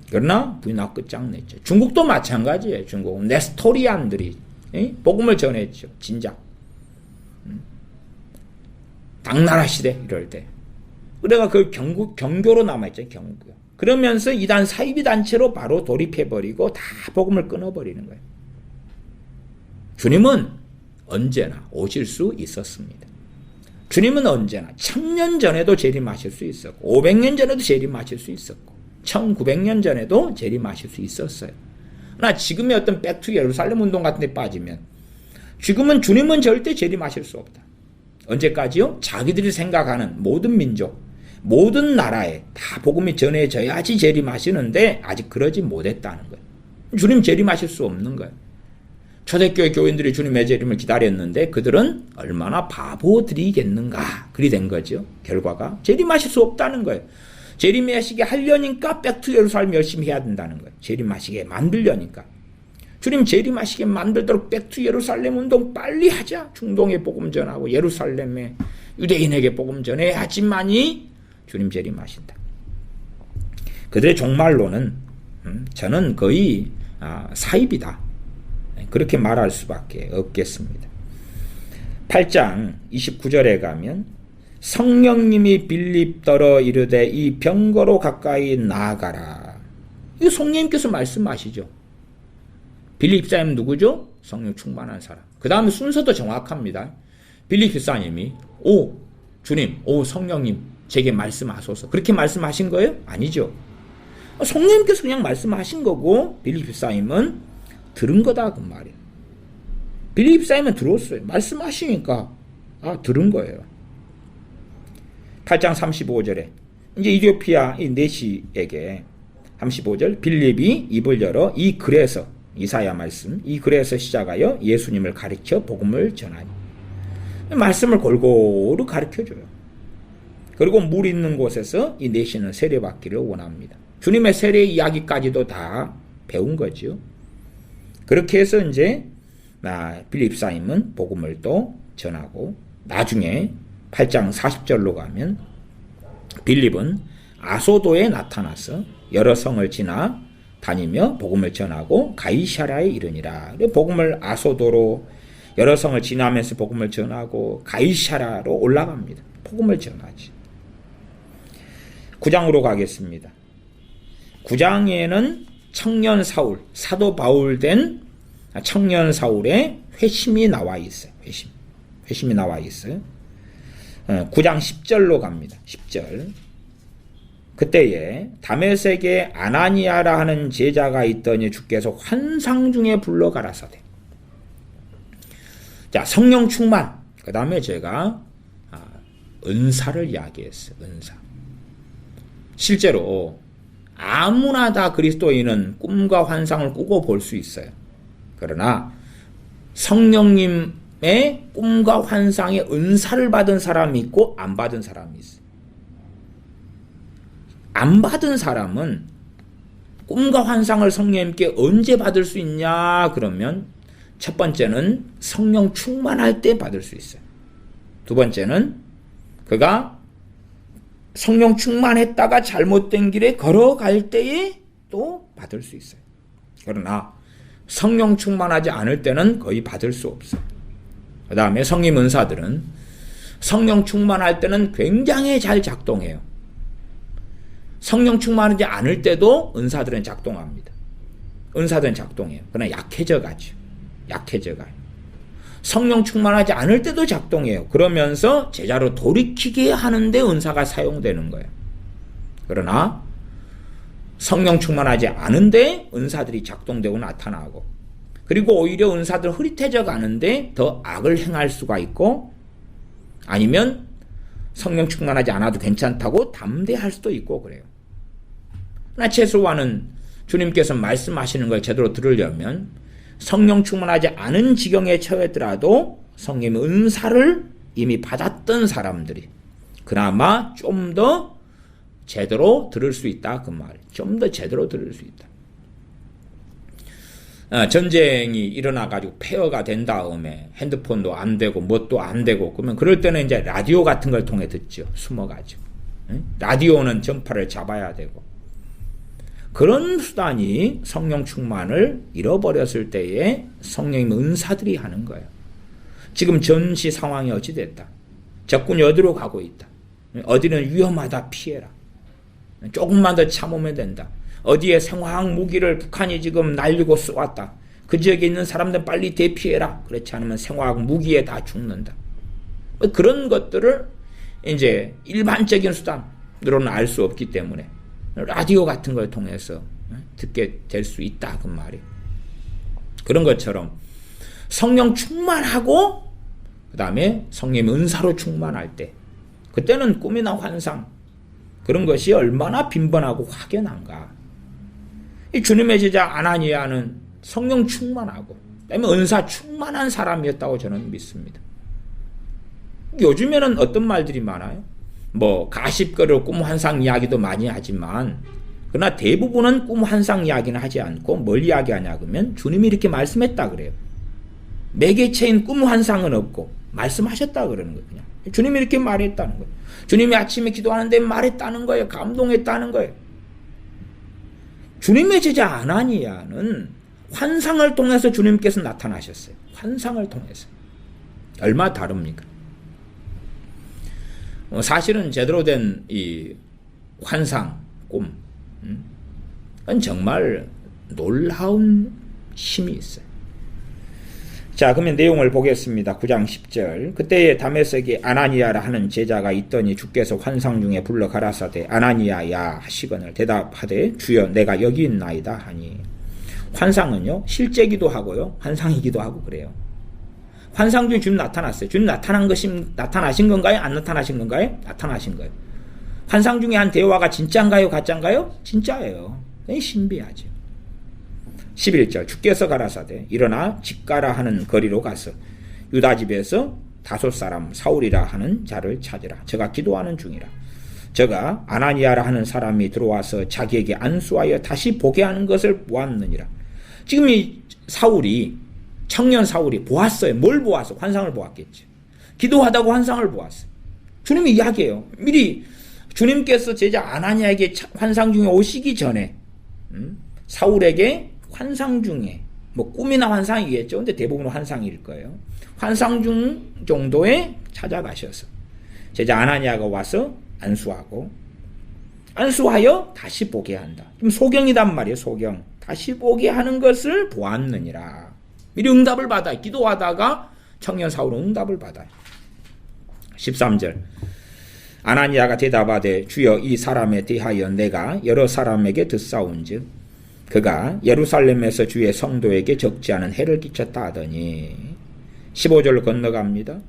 그러나 부인하고 끝장냈죠. 중국도 마찬가지예요. 중국은 네스토리안들이 복음을 전했죠. 진작. 당나라 시대 이럴 때. 그래가 그 경교로 남아있죠. 경교. 그러면서 이단 사이비 단체로 바로 돌입해버리고 다 복음을 끊어버리는 거예요. 주님은 언제나 오실 수 있었습니다. 주님은 언제나 1000년 전에도 재림하실 수 있었고 500년 전에도 재림하실 수 있었고 1900년 전에도 재림하실 수 있었어요. 그러나 지금의 어떤 백투 예루살렘 운동 같은 데 빠지면 지금은 주님은 절대 재림하실 수 없다. 언제까지요? 자기들이 생각하는 모든 민족, 모든 나라에 다 복음이 전해져야지 재림하시는데 아직 그러지 못했다는 거예요. 주님 재림하실 수 없는 거예요. 초대교회 교인들이 주님의 재림을 기다렸는데 그들은 얼마나 바보들이겠는가. 그리 된 거죠. 결과가 재림하실 수 없다는 거예요. 재림하시게 하려니까 백투 예루살렘 열심히 해야 된다는 거예요. 재림하시게 만들려니까. 주님 재림하시게 만들도록 백투 예루살렘 운동 빨리 하자. 중동에 복음 전하고 예루살렘에 유대인에게 복음 전해야지만이 주님 재림하신다. 그들의 종말로는 저는 거의 사입이다. 그렇게 말할 수밖에 없겠습니다. 8장 29절에 가면 성령님이 빌립더러 이르되 이 병거로 가까이 나아가라. 이거 성령님께서 말씀하시죠. 빌립 집사님 누구죠? 성령 충만한 사람. 그 다음에 순서도 정확합니다. 빌립 집사님이 오 주님, 오 성령님 제게 말씀하소서. 그렇게 말씀하신 거예요? 아니죠. 성령님께서 그냥 말씀하신 거고 빌립 집사님은 들은 거다 그 말이에요. 빌립 집사님은 들었어요. 말씀하시니까 들은 거예요. 8장 35절에 이제 이디오피아 이 네시에게 35절 빌립이 입을 열어 이 글에서 이사야 말씀 이 글에서 시작하여 예수님을 가르쳐 복음을 전하니 말씀을 골고루 가르쳐줘요. 그리고 물 있는 곳에서 이 네시는 세례받기를 원합니다. 주님의 세례 이야기까지도 다 배운 거죠. 그렇게 해서 이제 빌립 사임은 복음을 또 전하고 나중에 8장 40절로 가면 빌립은 아소도에 나타나서 여러 성을 지나 다니며 복음을 전하고 가이사랴에 이르니라. 복음을 아소도로 여러 성을 지나면서 복음을 전하고 가이사랴로 올라갑니다. 복음을 전하지. 9장으로 가겠습니다. 9장에는 청년 사울, 사도 바울 된 청년 사울의 회심이 나와 있어요. 회심이 나와 있어요. 9장 10절로 갑니다. 10절. 그때에 다메섹에 아나니아라 하는 제자가 있더니 주께서 환상 중에 불러 가라사대. 자, 성령 충만. 그 다음에 제가 은사를 이야기했어요. 은사. 실제로 아무나 다 그리스도인은 꿈과 환상을 꾸고 볼 수 있어요. 그러나 성령님의 꿈과 환상의 은사를 받은 사람이 있고 안 받은 사람이 있어요. 안 받은 사람은 꿈과 환상을 성령님께 언제 받을 수 있냐 그러면 첫 번째는 성령 충만할 때 받을 수 있어요. 두 번째는 그가 성령 충만했다가 잘못된 길에 걸어갈 때에 또 받을 수 있어요. 그러나 성령 충만하지 않을 때는 거의 받을 수 없어요. 그 다음에 성림 은사들은 성령 충만할 때는 굉장히 잘 작동해요. 성령 충만하지 않을 때도 은사들은 작동합니다. 은사들은 작동해요. 그러나 약해져 가죠. 약해져 가요. 성령 충만하지 않을 때도 작동해요. 그러면서 제자로 돌이키게 하는데 은사가 사용되는 거예요. 그러나 성령 충만하지 않은데 은사들이 작동되고 나타나고 그리고 오히려 은사들 흐릿해져 가는데 더 악을 행할 수가 있고 아니면 성령 충만하지 않아도 괜찮다고 담대할 수도 있고 그래요. 그러나 최소한은 주님께서 말씀하시는 걸 제대로 들으려면 성령 충만하지 않은 지경에 처했더라도 성령의 은사를 이미 받았던 사람들이 그나마 좀 더 제대로 들을 수 있다 그 말. 좀 더 제대로 들을 수 있다. 전쟁이 일어나가지고 폐허가 된 다음에 핸드폰도 안 되고 뭣도 안 되고 그러면 그럴 때는 이제 라디오 같은 걸 통해 듣죠. 숨어가지고. 라디오는 전파를 잡아야 되고 그런 수단이 성령 충만을 잃어버렸을 때에 성령의 은사들이 하는 거예요. 지금 전시 상황이 어찌 됐다. 적군이 어디로 가고 있다. 어디는 위험하다 피해라. 조금만 더 참으면 된다. 어디에 생화학 무기를 북한이 지금 날리고 쏘았다. 그 지역에 있는 사람들 빨리 대피해라. 그렇지 않으면 생화학 무기에 다 죽는다. 그런 것들을 이제 일반적인 수단으로는 알 수 없기 때문에 라디오 같은 걸 통해서 듣게 될 수 있다 그 말이에요. 그런 것처럼 성령 충만하고 그 다음에 성령의 은사로 충만할 때 그때는 꿈이나 환상 그런 것이 얼마나 빈번하고 확연한가. 이 주님의 제자 아나니아는 성령 충만하고 그다음에 은사 충만한 사람이었다고 저는 믿습니다. 요즘에는 어떤 말들이 많아요? 뭐 가십거리 꿈 환상 이야기도 많이 하지만 그러나 대부분은 꿈 환상 이야기는 하지 않고 뭘 이야기하냐 그러면 주님이 이렇게 말씀했다 그래요. 매개체인 꿈 환상은 없고 말씀하셨다 그러는 거예요. 그냥 주님이 이렇게 말했다는 거예요. 주님이 아침에 기도하는데 말했다는 거예요. 감동했다는 거예요. 주님의 제자 아나니아는 환상을 통해서 주님께서 나타나셨어요. 환상을 통해서. 얼마나 다릅니까? 사실은 제대로 된 이 환상, 꿈, 정말 놀라운 힘이 있어요. 자, 그러면 내용을 보겠습니다. 9장 10절. 그때에 다메섹에 아나니아라 하는 제자가 있더니 주께서 환상 중에 불러 가라사대 아나니아야 하시거늘 대답하되 주여 내가 여기 있나이다 하니. 환상은요 실제기도 하고요 환상이기도 하고 그래요. 환상 중에 주님 나타났어요. 주님 나타나신 건가요? 안 나타나신 건가요? 나타나신 거예요. 환상 중에 한 대화가 진짜인가요? 가짜인가요? 진짜예요. 신비하죠. 11절 주께서 가라사대 일어나 집가라 하는 거리로 가서 유다 집에서 5 사람 사울이라 하는 자를 찾으라. 저가 기도하는 중이라. 저가 아나니아라 하는 사람이 들어와서 자기에게 안수하여 다시 보게 하는 것을 보았느니라. 지금 이 사울이 청년 사울이 보았어요. 뭘 보았어? 환상을 보았겠죠. 기도하다고 환상을 보았어요. 주님이 이야기해요. 미리 주님께서 제자 아나니아에게 환상 중에 오시기 전에 사울에게 환상 중에 뭐 꿈이나 환상이겠죠. 근데 대부분 환상일 거예요. 환상 중 정도에 찾아가셔서 제자 아나니아가 와서 안수하여 다시 보게 한다. 지금 소경이단 말이에요. 소경. 다시 보게 하는 것을 보았느니라. 미리 응답을 받아요. 기도하다가 청년 사울은 응답을 받아요. 13절 아나니아가 대답하되 주여 이 사람에 대하여 내가 여러 사람에게 듣사온즉 그가 예루살렘에서 주의 성도에게 적지 않은 해를 끼쳤다 하더니 15절로 건너갑니다.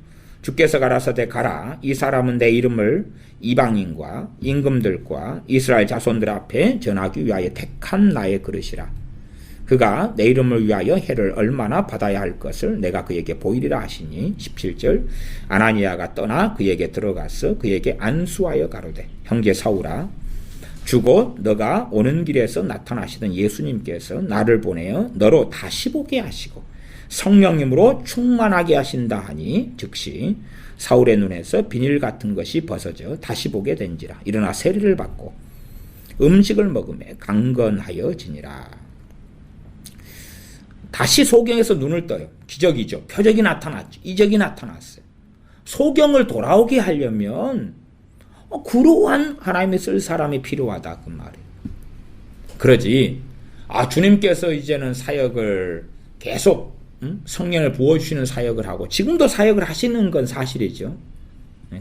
주께서 가라사대 가라. 이 사람은 내 이름을 이방인과 임금들과 이스라엘 자손들 앞에 전하기 위하여 택한 나의 그릇이라. 그가 내 이름을 위하여 해를 얼마나 받아야 할 것을 내가 그에게 보이리라 하시니 17절 아나니아가 떠나 그에게 들어가서 그에게 안수하여 가로되 형제 사울아 주곧 너가 오는 길에서 나타나시던 예수님께서 나를 보내어 너로 다시 보게 하시고 성령님으로 충만하게 하신다 하니 즉시 사울의 눈에서 비닐 같은 것이 벗어져 다시 보게 된지라. 일어나 세례를 받고 음식을 먹으며 강건하여지니라. 다시 소경에서 눈을 떠요. 기적이죠. 표적이 나타났죠. 이적이 나타났어요. 소경을 돌아오게 하려면 그러한 하나님이 쓸 사람이 필요하다 그 말이에요. 그러지 주님께서 이제는 사역을 계속 성령을 부어주시는 사역을 하고 지금도 사역을 하시는 건 사실이죠.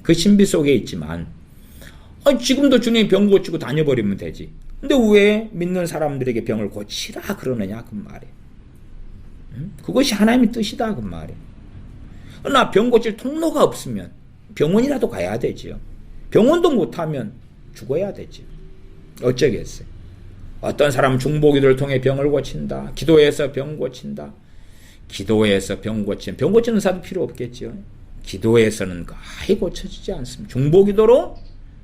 그 신비 속에 있지만 지금도 주님이 병 고치고 다녀버리면 되지. 근데 왜 믿는 사람들에게 병을 고치라 그러느냐 그 말이에요. 그것이 하나님의 뜻이다 그 말이에요. 그러나 병 고칠 통로가 없으면 병원이라도 가야 되지요. 병원도 못하면 죽어야 되지. 어쩌겠어요. 어떤 사람은 중보기도를 통해 병을 고친다. 기도해서 병 고친다. 기도해서 병 고치는 의사도 필요 없겠죠. 기도해서는 거의 고쳐지지 않습니다. 중보기도로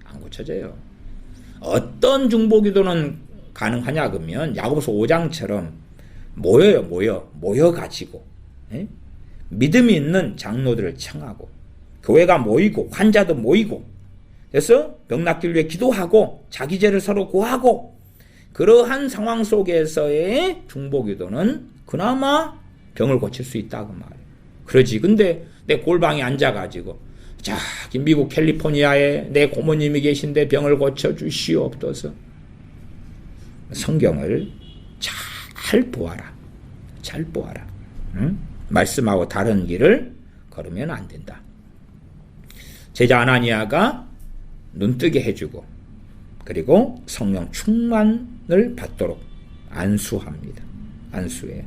안 고쳐져요. 어떤 중보기도는 가능하냐 그러면 야고보서 5장처럼 모여가지고 믿음이 있는 장로들을 청하고 교회가 모이고 환자도 모이고 그래서 병 낫기를 위해 기도하고 자기 죄를 서로 구하고 그러한 상황 속에서의 중보기도는 그나마 병을 고칠 수 있다고 말이에요. 그러지. 근데 내 골방에 앉아가지고 미국 캘리포니아에 내 고모님이 계신데 병을 고쳐주시옵소서. 성경을 잘 보아라. 잘 보아라. 말씀하고 다른 길을 걸으면 안 된다. 제자 아나니아가 눈뜨게 해주고 그리고 성령 충만을 받도록 안수합니다. 안수해요.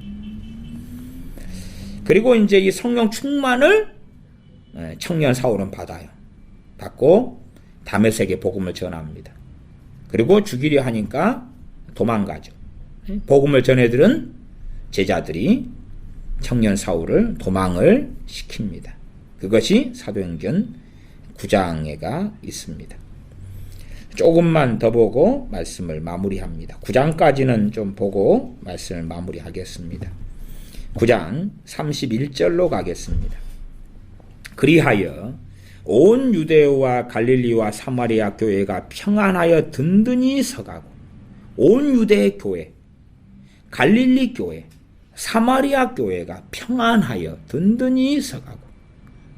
그리고 이제 이 성령 충만을 청년 사울은 받아요. 받고 다메섹에 복음을 전합니다. 그리고 죽이려 하니까 도망가죠. 복음을 전해들은 제자들이 청년 사울을 도망을 시킵니다. 그것이 사도행전 9장에가 있습니다. 조금만 더 보고 말씀을 마무리합니다. 9장까지는 좀 보고 말씀을 마무리하겠습니다. 9장 31절로 가겠습니다. 그리하여 온 유대와 갈릴리와 사마리아 교회가 평안하여 든든히 서가고, 온 유대 교회, 갈릴리 교회, 사마리아 교회가 평안하여 든든히 서가고.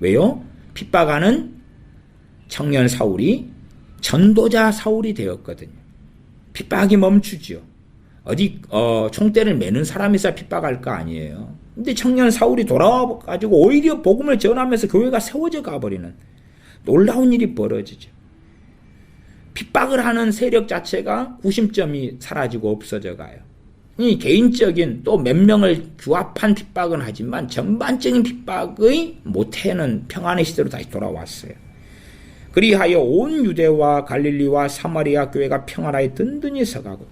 왜요? 핍박하는 청년 사울이 전도자 사울이 되었거든요. 핍박이 멈추죠. 어디 총대를 매는 사람이 있어야 핍박할 거 아니에요. 근데 청년 사울이 돌아와가지고 오히려 복음을 전하면서 교회가 세워져 가버리는 놀라운 일이 벌어지죠. 핍박을 하는 세력 자체가 구심점이 사라지고 없어져 가요. 이 개인적인 또 몇 명을 규합한 핍박은 하지만 전반적인 핍박의 모태는 평안의 시대로 다시 돌아왔어요. 그리하여 온 유대와 갈릴리와 사마리아 교회가 평안하여 든든히 서가고,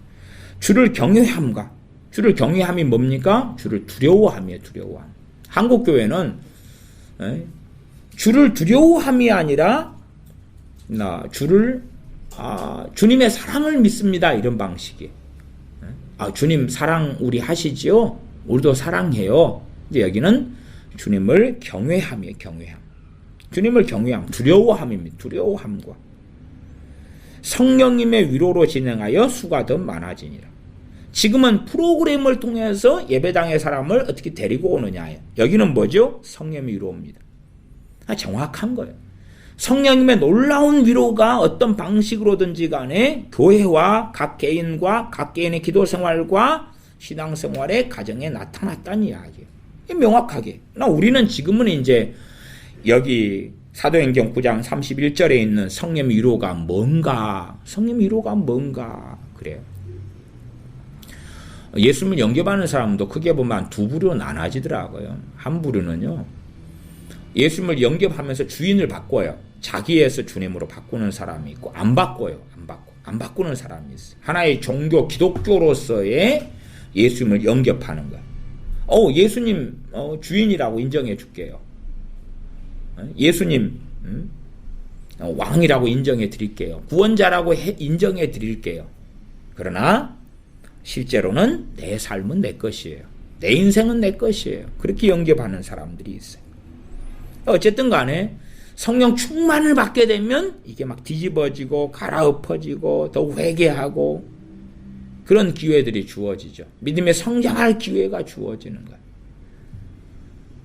주를 경외함과, 주를 경외함이 뭡니까? 주를 두려워함이에요. 두려워함. 한국 교회는 주를 두려워함이 아니라 주님의 사랑을 믿습니다, 이런 방식이에요. 주님 사랑 우리 하시지요? 우리도 사랑해요. 근데 여기는 주님을 경외함이에요. 경외함. 주님을 경외함, 두려워함입니다. 두려워함과 성령님의 위로로 진행하여 수가 더 많아지니라. 지금은 프로그램을 통해서 예배당의 사람을 어떻게 데리고 오느냐예요. 여기는 뭐죠? 성령의 위로입니다. 정확한 거예요. 성령님의 놀라운 위로가 어떤 방식으로든지 간에 교회와 각 개인과 각 개인의 기도 생활과 신앙 생활의 가정에 나타났다는 이야기예요. 명확하게. 우리는 지금은 이제 여기 사도행전 9장 31절에 있는 성령의 위로가 뭔가, 성령의 위로가 뭔가 그래요. 예수님을 영접하는 사람도 크게 보면 두 부류로 나눠지더라고요. 한 부류는요, 예수님을 영접하면서 주인을 바꿔요. 자기에서 주님으로 바꾸는 사람이 있고, 안 바꿔요. 안 바꾸는 사람이 있어요. 하나의 종교, 기독교로서의 예수님을 영접하는 거예요. 예수님 주인이라고 인정해 줄게요. 예수님 왕이라고 인정해 드릴게요. 구원자라고 인정해 드릴게요. 그러나 실제로는 내 삶은 내 것이에요. 내 인생은 내 것이에요. 그렇게 영접하는 사람들이 있어요. 어쨌든 간에 성령 충만을 받게 되면 이게 막 뒤집어지고 갈아엎어지고 더 회개하고 그런 기회들이 주어지죠. 믿음에 성장할 기회가 주어지는 거예요.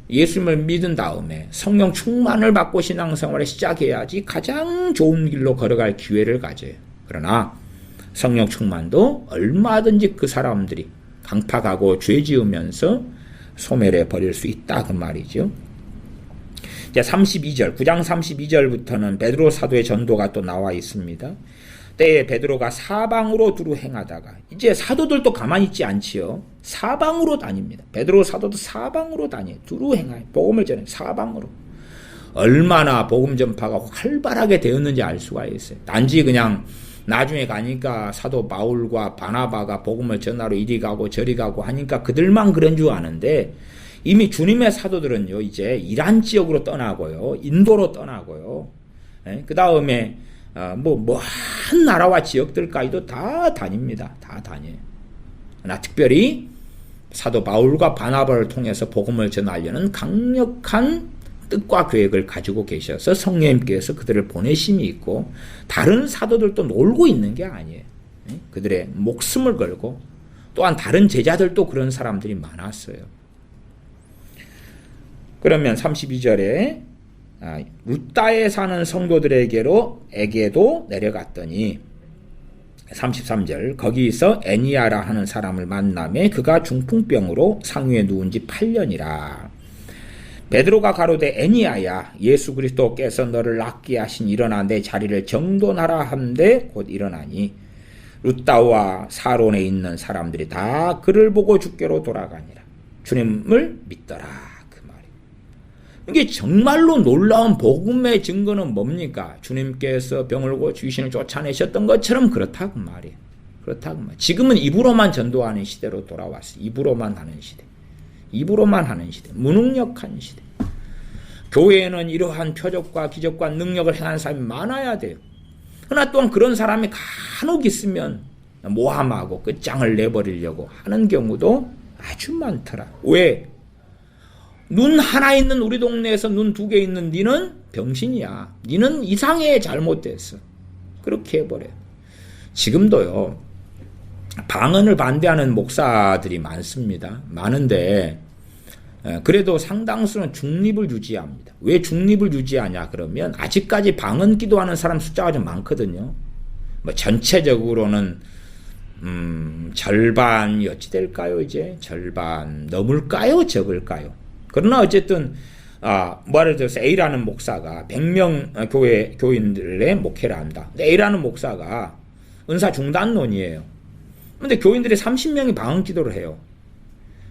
예수님을 믿은 다음에 성령 충만을 받고 신앙생활을 시작해야지 가장 좋은 길로 걸어갈 기회를 가져요. 그러나 성령 충만도 얼마든지 그 사람들이 강팍하고 죄 지으면서 소멸해 버릴 수 있다, 그 말이죠. 이제 32절, 9장 32절부터는 베드로 사도의 전도가 또 나와 있습니다. 때에 베드로가 사방으로 두루 행하다가, 이제 사도들도 가만히 있지 않지요. 사방으로 다닙니다. 베드로 사도도 사방으로 다녀요. 두루 행하요. 복음을 전해 사방으로. 얼마나 복음 전파가 활발하게 되었는지 알 수가 있어요. 단지 그냥 나중에 가니까 사도 바울과 바나바가 복음을 전하러 이리 가고 저리 가고 하니까 그들만 그런 줄 아는데, 이미 주님의 사도들은요, 이제 이란 지역으로 떠나고요, 인도로 떠나고요, 그 다음에 한 나라와 지역들까지도 다 다닙니다. 다 다녀요. 그러나 특별히 사도 바울과 바나바를 통해서 복음을 전하려는 강력한 뜻과 계획을 가지고 계셔서 성령님께서 그들을 보내심이 있고, 다른 사도들도 놀고 있는 게 아니에요. 그들의 목숨을 걸고, 또한 다른 제자들도 그런 사람들이 많았어요. 그러면 32절에 루따에 사는 성도들에게도 내려갔더니, 33절, 거기서 애니아라 하는 사람을 만나매 그가 중풍병으로 상위에 누운 지 8년이라. 베드로가 가로되, 애니아야, 예수 그리스도께서 너를 낫게 하신 일어나 내 자리를 정돈하라 함되 곧 일어나니, 루따와 사론에 있는 사람들이 다 그를 보고 주께로 돌아가니라. 주님을 믿더라. 이게 정말로 놀라운 복음의 증거는 뭡니까? 주님께서 병을 고쳐 귀신을 쫓아내셨던 것처럼 그렇다고 말이에요. 그렇다고 말이에요. 지금은 입으로만 전도하는 시대로 돌아왔어요. 입으로만 하는 시대. 입으로만 하는 시대. 무능력한 시대. 교회에는 이러한 표적과 기적과 능력을 행하는 사람이 많아야 돼요. 그러나 또한 그런 사람이 간혹 있으면 모함하고 끝장을 내버리려고 하는 경우도 아주 많더라. 왜? 눈 하나 있는 우리 동네에서 눈 두 개 있는 니는 병신이야. 니는 이상해. 잘못됐어. 그렇게 해버려요. 지금도요. 방언을 반대하는 목사들이 많습니다. 많은데 그래도 상당수는 중립을 유지합니다. 왜 중립을 유지하냐 그러면 아직까지 방언 기도하는 사람 숫자가 좀 많거든요. 뭐 전체적으로는 절반이 어찌 될까요? 이제 절반 넘을까요? 적을까요? 그러나 어쨌든 예를 들어서 A라는 목사가 100명 교인들의 목회를 한다. A라는 목사가 은사 중단론이에요. 근데 교인들이 30명이 방언 기도를 해요.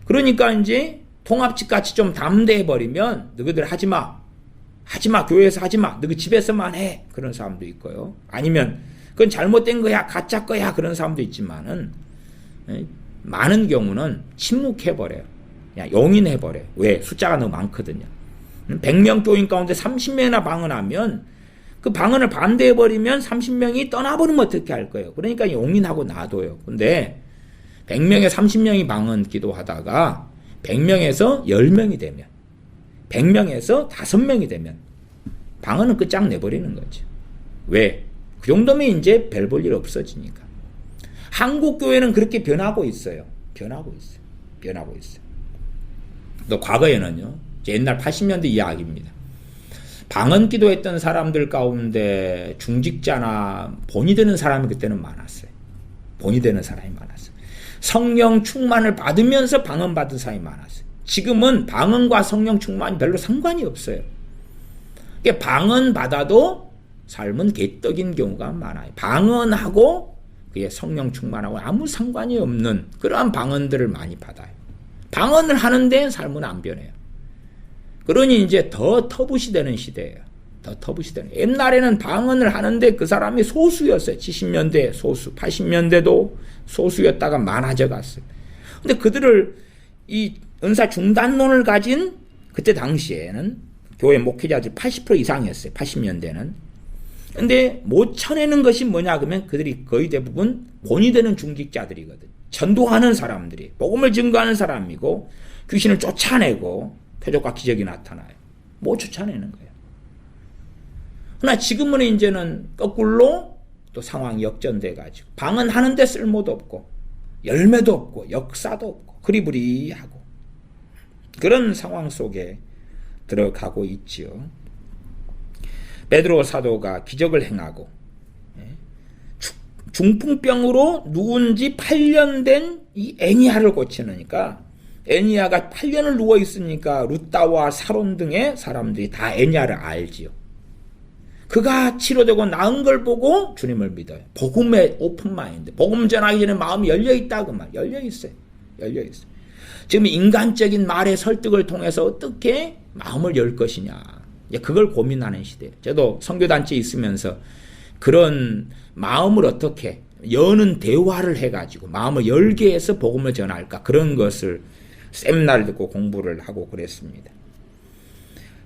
그러니까 이제 통합집 같이 좀 담대해버리면 너희들 하지마. 교회에서 하지마. 너희 집에서만 해. 그런 사람도 있고요. 아니면 그건 잘못된 거야. 가짜 거야. 그런 사람도 있지만은 많은 경우는 침묵해버려요. 그냥 용인해버려요. 왜? 숫자가 너무 많거든요. 100명 교인 가운데 30명이나 방언하면 그 방언을 반대해버리면 30명이 떠나버리면 어떻게 할 거예요? 그러니까 용인하고 놔둬요. 근데 100명에 30명이 방언 기도하다가 100명에서 10명이 되면 100명에서 5명이 되면 방언은 끝장내버리는 거죠. 왜? 그 정도면 이제 별 볼 일 없어지니까. 한국 교회는 그렇게 변하고 있어요. 변하고 있어요. 또 과거에는요. 옛날 80년대 이야기입니다. 방언 기도했던 사람들 가운데 중직자나 본이 되는 사람이 그때는 많았어요. 본이 되는 사람이 많았어요. 성령 충만을 받으면서 방언 받은 사람이 많았어요. 지금은 방언과 성령 충만이 별로 상관이 없어요. 방언 받아도 삶은 개떡인 경우가 많아요. 방언하고 그의 성령 충만하고 아무 상관이 없는 그러한 방언들을 많이 받아요. 방언을 하는데 삶은 안 변해요. 그러니 이제 더 터부시 되는 시대예요. 옛날에는 방언을 하는데 그 사람이 소수였어요. 70년대 소수, 80년대도 소수였다가 많아져 갔어요. 근데 그들을 이 은사 중단론을 가진 그때 당시에는 교회 목회자들 80% 이상이었어요. 80년대는. 근데 못 쳐내는 것이 뭐냐 그러면 그들이 거의 대부분 본이 되는 중직자들이거든. 전도하는 사람들이 복음을 증거하는 사람이고 귀신을 쫓아내고 표적과 기적이 나타나요. 못 쫓아내는 거예요. 그러나 지금은 이제는 거꾸로 또 상황이 역전돼가지고 방언하는데 쓸모도 없고 열매도 없고 역사도 없고 그리부리하고 그런 상황 속에 들어가고 있지요. 베드로 사도가 기적을 행하고 중풍병으로 누운 지 8년 된 이 애니아를 고치니까 애니아가 8년을 누워 있으니까 루따와 사론 등의 사람들이 다 애니아를 알지요. 그가 치료되고 나은 걸 보고 주님을 믿어요. 복음의 오픈 마인드. 복음 전하기 전에 마음이 열려있다 그 말. 열려있어요. 지금 인간적인 말의 설득을 통해서 어떻게 마음을 열 것이냐. 그걸 고민하는 시대예요. 저도 선교단체에 있으면서 그런 마음을 어떻게 여는 대화를 해가지고 마음을 열게 해서 복음을 전할까. 그런 것을 세미나를 듣고 공부를 하고 그랬습니다.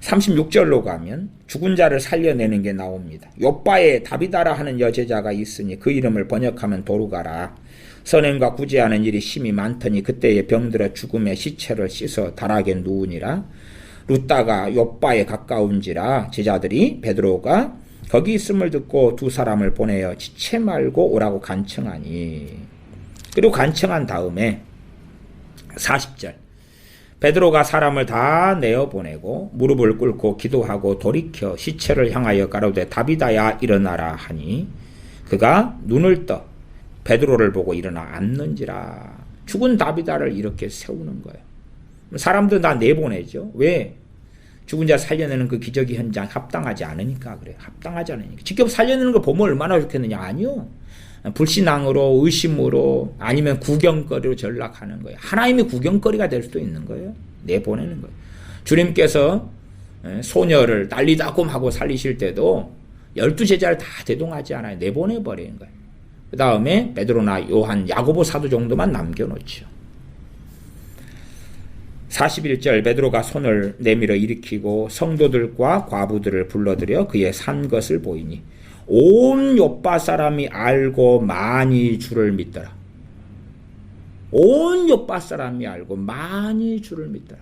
36절로 가면 죽은 자를 살려내는 게 나옵니다. 욥바에 다비다라 하는 여제자가 있으니 그 이름을 번역하면 도루가라. 선행과 구제하는 일이 심히 많더니 그때에 병들어 죽음의 시체를 씻어 다락에 누우니라. 루따가 욥바에 가까운지라 제자들이 베드로가 거기 있음을 듣고 두 사람을 보내어 지체 말고 오라고 간청하니. 그리고 간청한 다음에 40절 베드로가 사람을 다 내어보내고 무릎을 꿇고 기도하고 돌이켜 시체를 향하여 가로되 다비다야 일어나라 하니 그가 눈을 떠 베드로를 보고 일어나 앉는지라. 죽은 다비다를 이렇게 세우는 거예요. 사람들 다 내보내죠. 왜? 죽은 자 살려내는 그 기적의 현장 합당하지 않으니까 그래요. 합당하지 않으니까. 직접 살려내는 걸 보면 얼마나 좋겠느냐. 아니요. 불신앙으로 의심으로 아니면 구경거리로 전락하는 거예요. 하나님의 구경거리가 될 수도 있는 거예요. 내보내는 거예요. 주님께서 소녀를 달리다곰하고 살리실 때도 12제자를 다 대동하지 않아요. 내보내버리는 거예요. 그 다음에 베드로나 요한, 야고보 사도 정도만 남겨놓죠. 41절 베드로가 손을 내밀어 일으키고 성도들과 과부들을 불러들여 그의 산 것을 보이니 온 욥바 사람이 알고 많이 주를 믿더라. 온 욥바 사람이 알고 많이 주를 믿더라.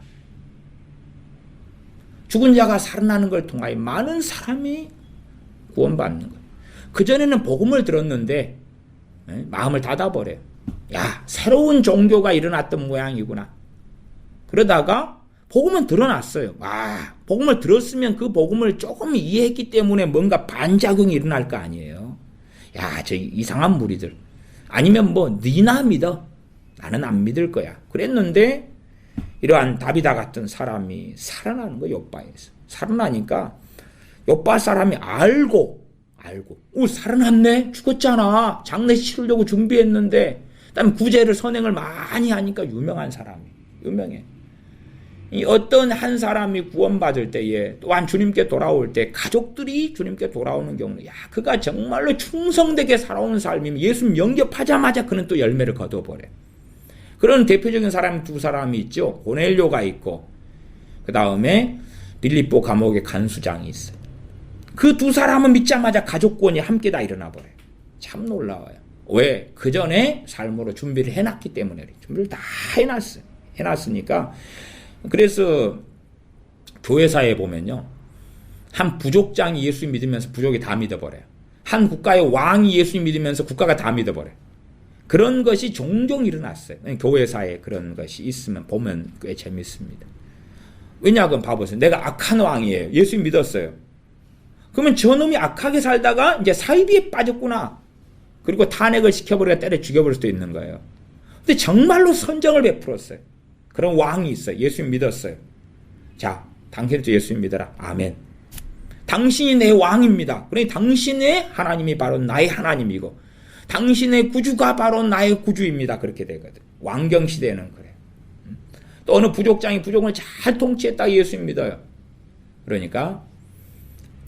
죽은 자가 살아나는 걸 통하여 많은 사람이 구원받는 거예요. 그전에는 복음을 들었는데 마음을 닫아버려요. 야, 새로운 종교가 일어났던 모양이구나. 그러다가 복음은 드러났어요. 복음을 들었으면 그 복음을 조금 이해했기 때문에 뭔가 반작용이 일어날 거 아니에요. 야, 저 이상한 무리들. 아니면 니나 믿어. 나는 안 믿을 거야. 그랬는데 이러한 다비다 같은 사람이 살아나는 거예요. 욥바에서. 살아나니까 욥바 사람이 알고 살아났네? 죽었잖아. 장례식 치르려고 준비했는데 그다음에 구제를 선행을 많이 하니까 유명한 사람이 유명해. 이 어떤 한 사람이 구원받을 때에 또한 주님께 돌아올 때 가족들이 주님께 돌아오는 경우는 그가 정말로 충성되게 살아온 삶이면 예수님 영접하자마자 그는 또 열매를 거둬버려요. 그런 대표적인 사람이 두 사람이 있죠. 고넬료가 있고 그 다음에 빌립보 감옥의 간수장이 있어요. 그 두 사람은 믿자마자 가족권이 함께 다 일어나 버려요. 참 놀라워요. 왜? 그 전에 삶으로 준비를 해놨기 때문에 준비를 다 해놨어요. 해놨으니까 그래서 교회사에 보면요. 한 부족장이 예수 믿으면서 부족이 다 믿어버려요. 한 국가의 왕이 예수 믿으면서 국가가 다 믿어버려요. 그런 것이 종종 일어났어요. 교회사에 그런 것이 있으면 보면 꽤 재밌습니다. 왜냐하면 봐보세요. 내가 악한 왕이에요. 예수 믿었어요. 그러면 저놈이 악하게 살다가 이제 사이비에 빠졌구나. 그리고 탄핵을 시켜버리고 때려 죽여버릴 수도 있는 거예요. 근데 정말로 선정을 베풀었어요. 그런 왕이 있어요. 예수 믿었어요. 자, 당신도 예수 믿어라. 아멘. 당신이 내 왕입니다. 그러니 당신의 하나님이 바로 나의 하나님이고 당신의 구주가 바로 나의 구주입니다. 그렇게 되거든. 왕경시대는 그래요. 또 어느 부족장이 부족을 잘 통치했다 예수 믿어요. 그러니까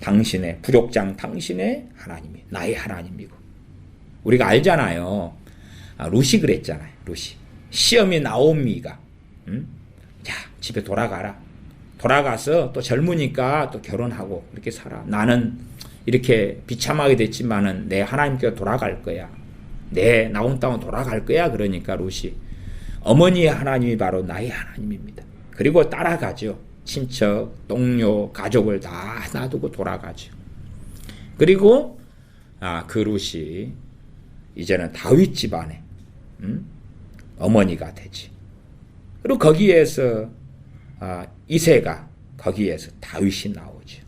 당신의 부족장 당신의 하나님이 나의 하나님이고 우리가 알잖아요. 루시 그랬잖아요. 루시. 시어미 나오미가 자 집에 돌아가라. 돌아가서 또 젊으니까 또 결혼하고 그렇게 살아. 나는 이렇게 비참하게 됐지만은 내 하나님께 돌아갈 거야. 내 나온 땅은 돌아갈 거야. 그러니까 루시 어머니의 하나님이 바로 나의 하나님입니다. 그리고 따라가죠. 친척, 동료, 가족을 다 놔두고 돌아가죠. 그리고 그 루시 이제는 다윗 집안의 어머니가 되지. 그리고 거기에서 이새가 거기에서 다윗이 나오죠.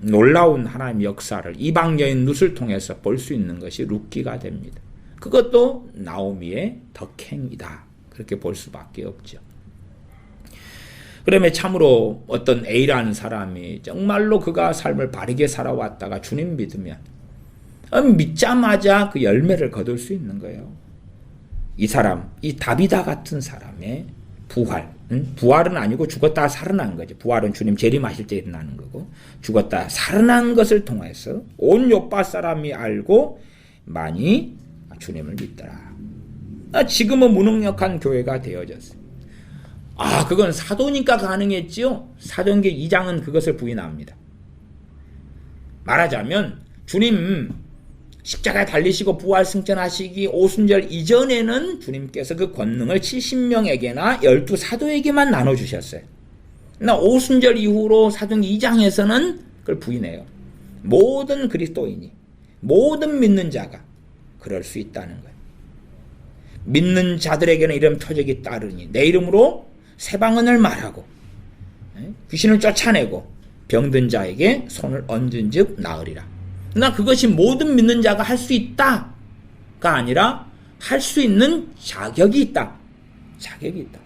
놀라운 하나님의 역사를 이방 여인 룻을 통해서 볼 수 있는 것이 룻기가 됩니다. 그것도 나오미의 덕행이다. 그렇게 볼 수밖에 없죠. 그러면 참으로 어떤 A라는 사람이 정말로 그가 삶을 바르게 살아왔다가 주님 믿으면 믿자마자 그 열매를 거둘 수 있는 거예요. 이 사람, 이 다비다 같은 사람의 부활, 부활은 아니고 죽었다 살아난 거죠. 부활은 주님 재림하실 때 일어나는 거고 죽었다 살아난 것을 통해서 온 욥바 사람이 알고 많이 주님을 믿더라. 지금은 무능력한 교회가 되어졌어요. 그건 사도니까 가능했지요. 사도행전 2장은 그것을 부인합니다. 말하자면 주님 십자가에 달리시고 부활 승천하시기 오순절 이전에는 주님께서 그 권능을 70명에게나 12사도에게만 나눠주셨어요. 그러나 오순절 이후로 사도행전 2장에서는 그걸 부인해요. 모든 그리스도인이 모든 믿는 자가 그럴 수 있다는 거예요. 믿는 자들에게는 이런 표적이 따르니 내 이름으로 새방언을 말하고 귀신을 쫓아내고 병든 자에게 손을 얹은 즉 나으리라. 그러나 그것이 모든 믿는 자가 할 수 있다가 아니라 할 수 있는 자격이 있다. 자격이 있다.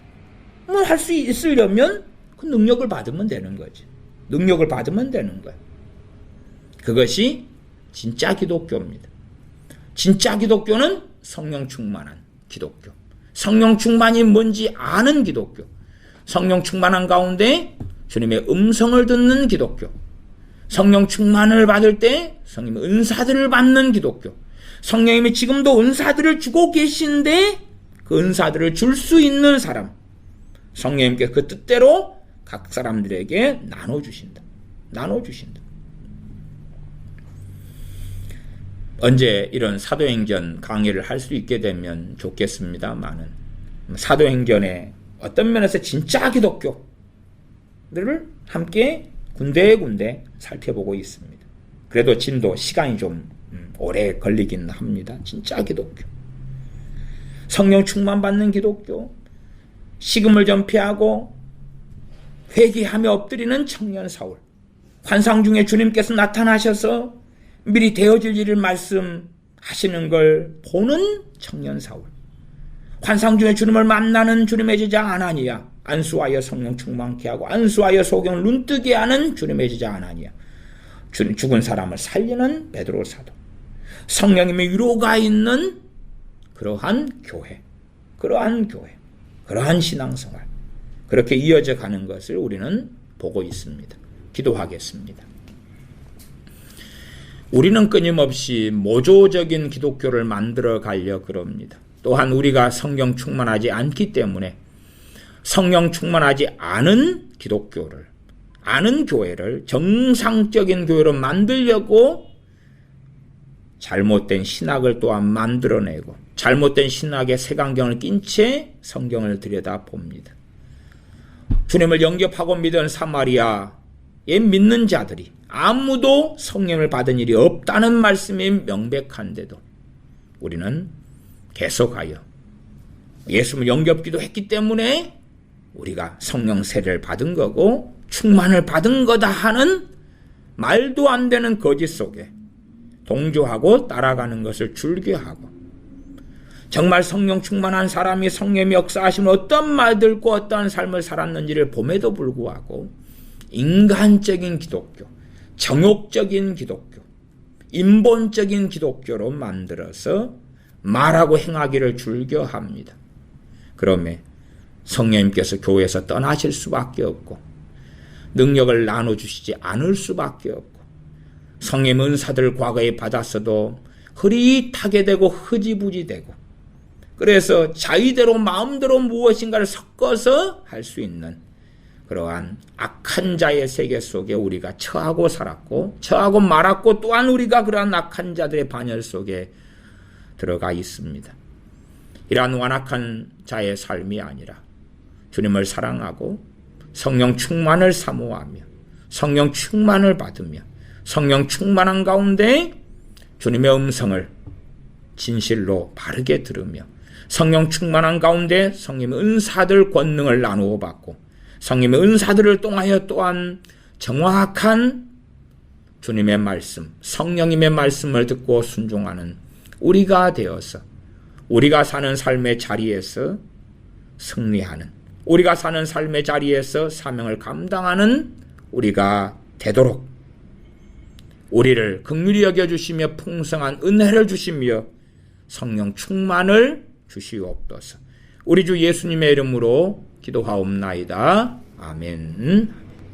할 수 있으려면 그 능력을 받으면 되는 거지. 능력을 받으면 되는 거야. 그것이 진짜 기독교입니다. 진짜 기독교는 성령 충만한 기독교. 성령 충만이 뭔지 아는 기독교. 성령 충만한 가운데 주님의 음성을 듣는 기독교. 성령 충만을 받을 때 성령의 은사들을 받는 기독교. 성령님이 지금도 은사들을 주고 계신데 그 은사들을 줄 수 있는 사람. 성령님께 그 뜻대로 각 사람들에게 나눠주신다. 나눠주신다. 언제 이런 사도행전 강의를 할 수 있게 되면 좋겠습니다만은 사도행전의 어떤 면에서 진짜 기독교들을 함께 군데군데 살펴보고 있습니다. 그래도 진도 시간이 좀 오래 걸리긴 합니다. 진짜 기독교. 성령 충만 받는 기독교. 식음을 전폐하고 회개하며 엎드리는 청년 사울. 환상 중에 주님께서 나타나셔서 미리 되어질 일을 말씀하시는 걸 보는 청년 사울. 환상 중에 주님을 만나는 주님의 제자 아나니아. 안수하여 성령 충만케 하고 안수하여 소경을 눈뜨게 하는 주님의 제자 아나니아. 죽은 사람을 살리는 베드로 사도. 성령님의 위로가 있는 그러한 교회, 그러한 신앙생활, 그렇게 이어져 가는 것을 우리는 보고 있습니다. 기도하겠습니다. 우리는 끊임없이 모조적인 기독교를 만들어 가려 그럽니다. 또한 우리가 성령 충만하지 않기 때문에 성령 충만하지 않은 기독교를, 아는 교회를 정상적인 교회로 만들려고 잘못된 신학을 또한 만들어내고 잘못된 신학의 색안경을 낀 채 성경을 들여다봅니다. 주님을 영접하고 믿은 사마리아에 믿는 자들이 아무도 성령을 받은 일이 없다는 말씀이 명백한데도 우리는 계속하여 예수를 영접기도 했기 때문에 우리가 성령 세례를 받은 거고 충만을 받은 거다 하는 말도 안 되는 거짓 속에 동조하고 따라가는 것을 즐겨하고, 정말 성령 충만한 사람이 성령의 역사하시면 어떤 말들과 어떠한 삶을 살았는지를 봄에도 불구하고 인간적인 기독교, 정욕적인 기독교, 인본적인 기독교로 만들어서 말하고 행하기를 즐겨합니다. 그러면 성령님께서 교회에서 떠나실 수밖에 없고 능력을 나눠주시지 않을 수밖에 없고 성령 은사들 과거에 받았어도 흐릿하게 되고 흐지부지 되고, 그래서 자의대로 마음대로 무엇인가를 섞어서 할 수 있는 그러한 악한 자의 세계 속에 우리가 처하고 살았고 처하고 말았고, 또한 우리가 그러한 악한 자들의 반열 속에 들어가 있습니다. 이러한 완악한 자의 삶이 아니라 주님을 사랑하고 성령 충만을 사모하며 성령 충만을 받으며 성령 충만한 가운데 주님의 음성을 진실로 바르게 들으며 성령 충만한 가운데 성령의 은사들 권능을 나누어 받고 성령의 은사들을 통하여 또한 정확한 주님의 말씀, 성령님의 말씀을 듣고 순종하는 우리가 되어서 우리가 사는 삶의 자리에서 승리하는, 우리가 사는 삶의 자리에서 사명을 감당하는 우리가 되도록 우리를 긍휼히 여겨주시며 풍성한 은혜를 주시며 성령 충만을 주시옵소서. 우리 주 예수님의 이름으로 기도하옵나이다. 아멘.